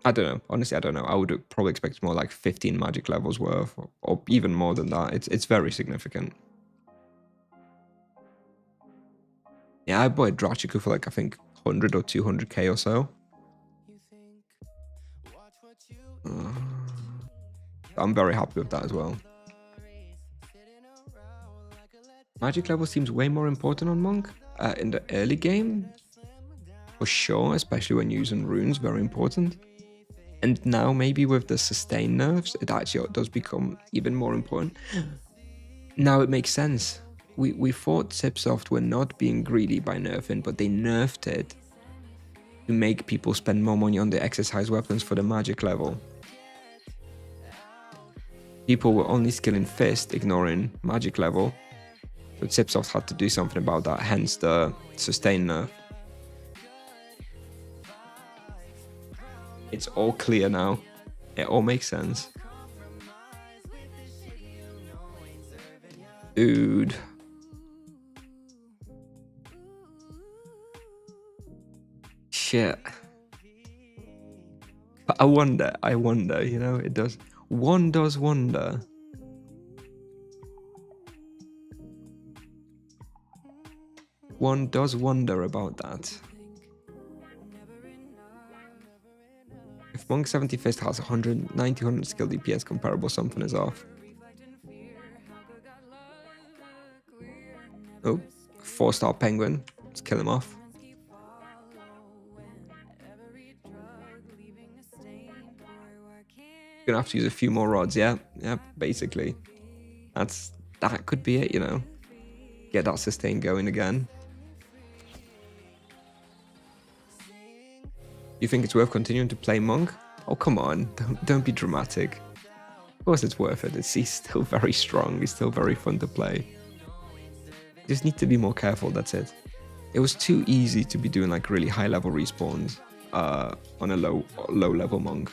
I don't know. Honestly, I don't know. I would probably expect more like 15 magic levels worth, or even more than that. It's very significant. Yeah, I bought Drachiku for like, I think 100 or 200k or so. I'm very happy with that as well. Magic level seems way more important on Monk in the early game. For sure, especially when using runes, very important. And now maybe with the sustain nerfs, it actually does become even more important. Now it makes sense. We thought Tipsoft were not being greedy by nerfing, but they nerfed it to make people spend more money on the exercise weapons for the magic level. People were only skilling Fist, ignoring magic level. So Tipsoft had to do something about that, hence the sustain nerf. It's all clear now. It all makes sense. Dude. Shit. But I wonder, you know, it does. One does wonder. One does wonder about that. If Monk 70 Fist has 100 skill DPS comparable, something is off. Oh, 4-star penguin. Let's kill him off. Gonna have to use a few more rods, yeah, basically. That could be it, you know. Get that sustain going again. You think it's worth continuing to play Monk? Oh, come on, don't be dramatic. Of course it's worth it. He's still very strong. He's still very fun to play. Just need to be more careful, that's it. It was too easy to be doing like really high level respawns on a low level Monk.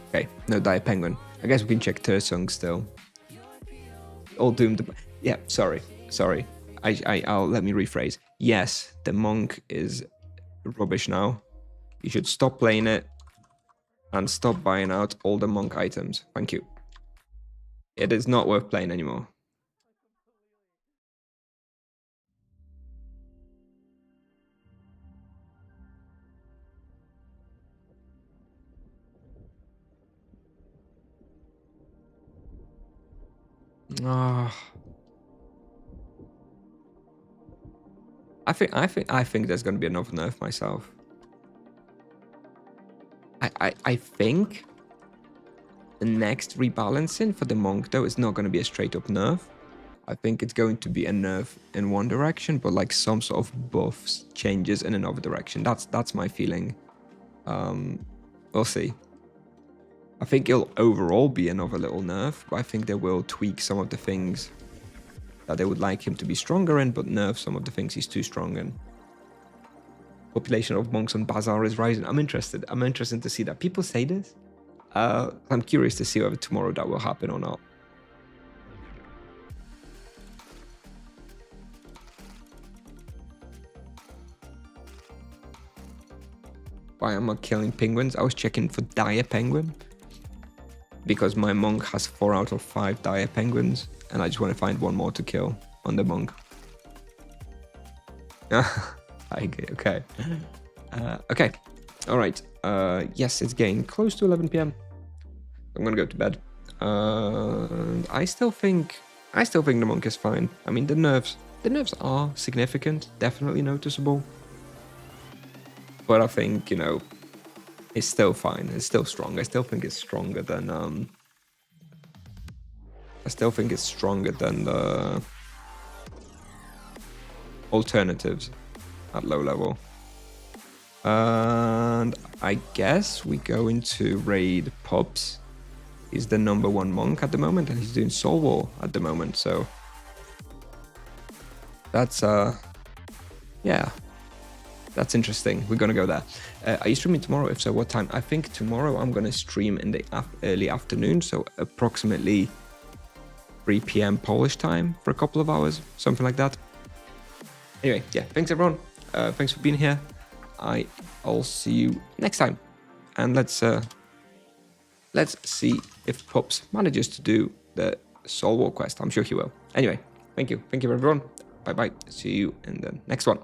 Okay, no Dire Penguin. I guess we can check Tursung still. All doomed. Yeah, sorry. I'll let me rephrase. Yes, the Monk is rubbish now. You should stop playing it and stop buying out all the Monk items. Thank you. It is not worth playing anymore. Ah. I think there's going to be another nerf myself. I think the next rebalancing for the Monk though is not going to be a straight up nerf. I think it's going to be a nerf in one direction, but like some sort of buffs changes in another direction. That's my feeling. We'll see. I think it'll overall be another little nerf, but I think they will tweak some of the things that they would like him to be stronger in, but nerf some of the things he's too strong in. Population of monks on Bazaar is rising. I'm interested to see that. People say this. I'm curious to see whether tomorrow that will happen or not. Why am I killing penguins? I was checking for dire penguin because my monk has 4 out of 5 dire penguins, and I just want to find one more to kill on the monk. Okay. Okay. All right. Yes, it's getting close to 11 p.m. I'm gonna go to bed. I still think the monk is fine. I mean, the nerfs are significant, definitely noticeable. But I think, you know, it's still fine. It's still strong. I still think it's stronger than the alternatives at low level. And I guess we go into raid Pups. He's the #1 monk at the moment, and he's doing Soul War at the moment. So that's yeah. That's interesting. We're going to go there. Are you streaming tomorrow? If so, what time? I think tomorrow I'm going to stream in the early afternoon, so approximately 3 p.m. Polish time for a couple of hours, something like that. Anyway, yeah, thanks everyone. Thanks for being here. I'll see you next time. And let's see if Pups manages to do the Soul War quest. I'm sure he will. Anyway, thank you. Thank you everyone. Bye-bye. See you in the next one.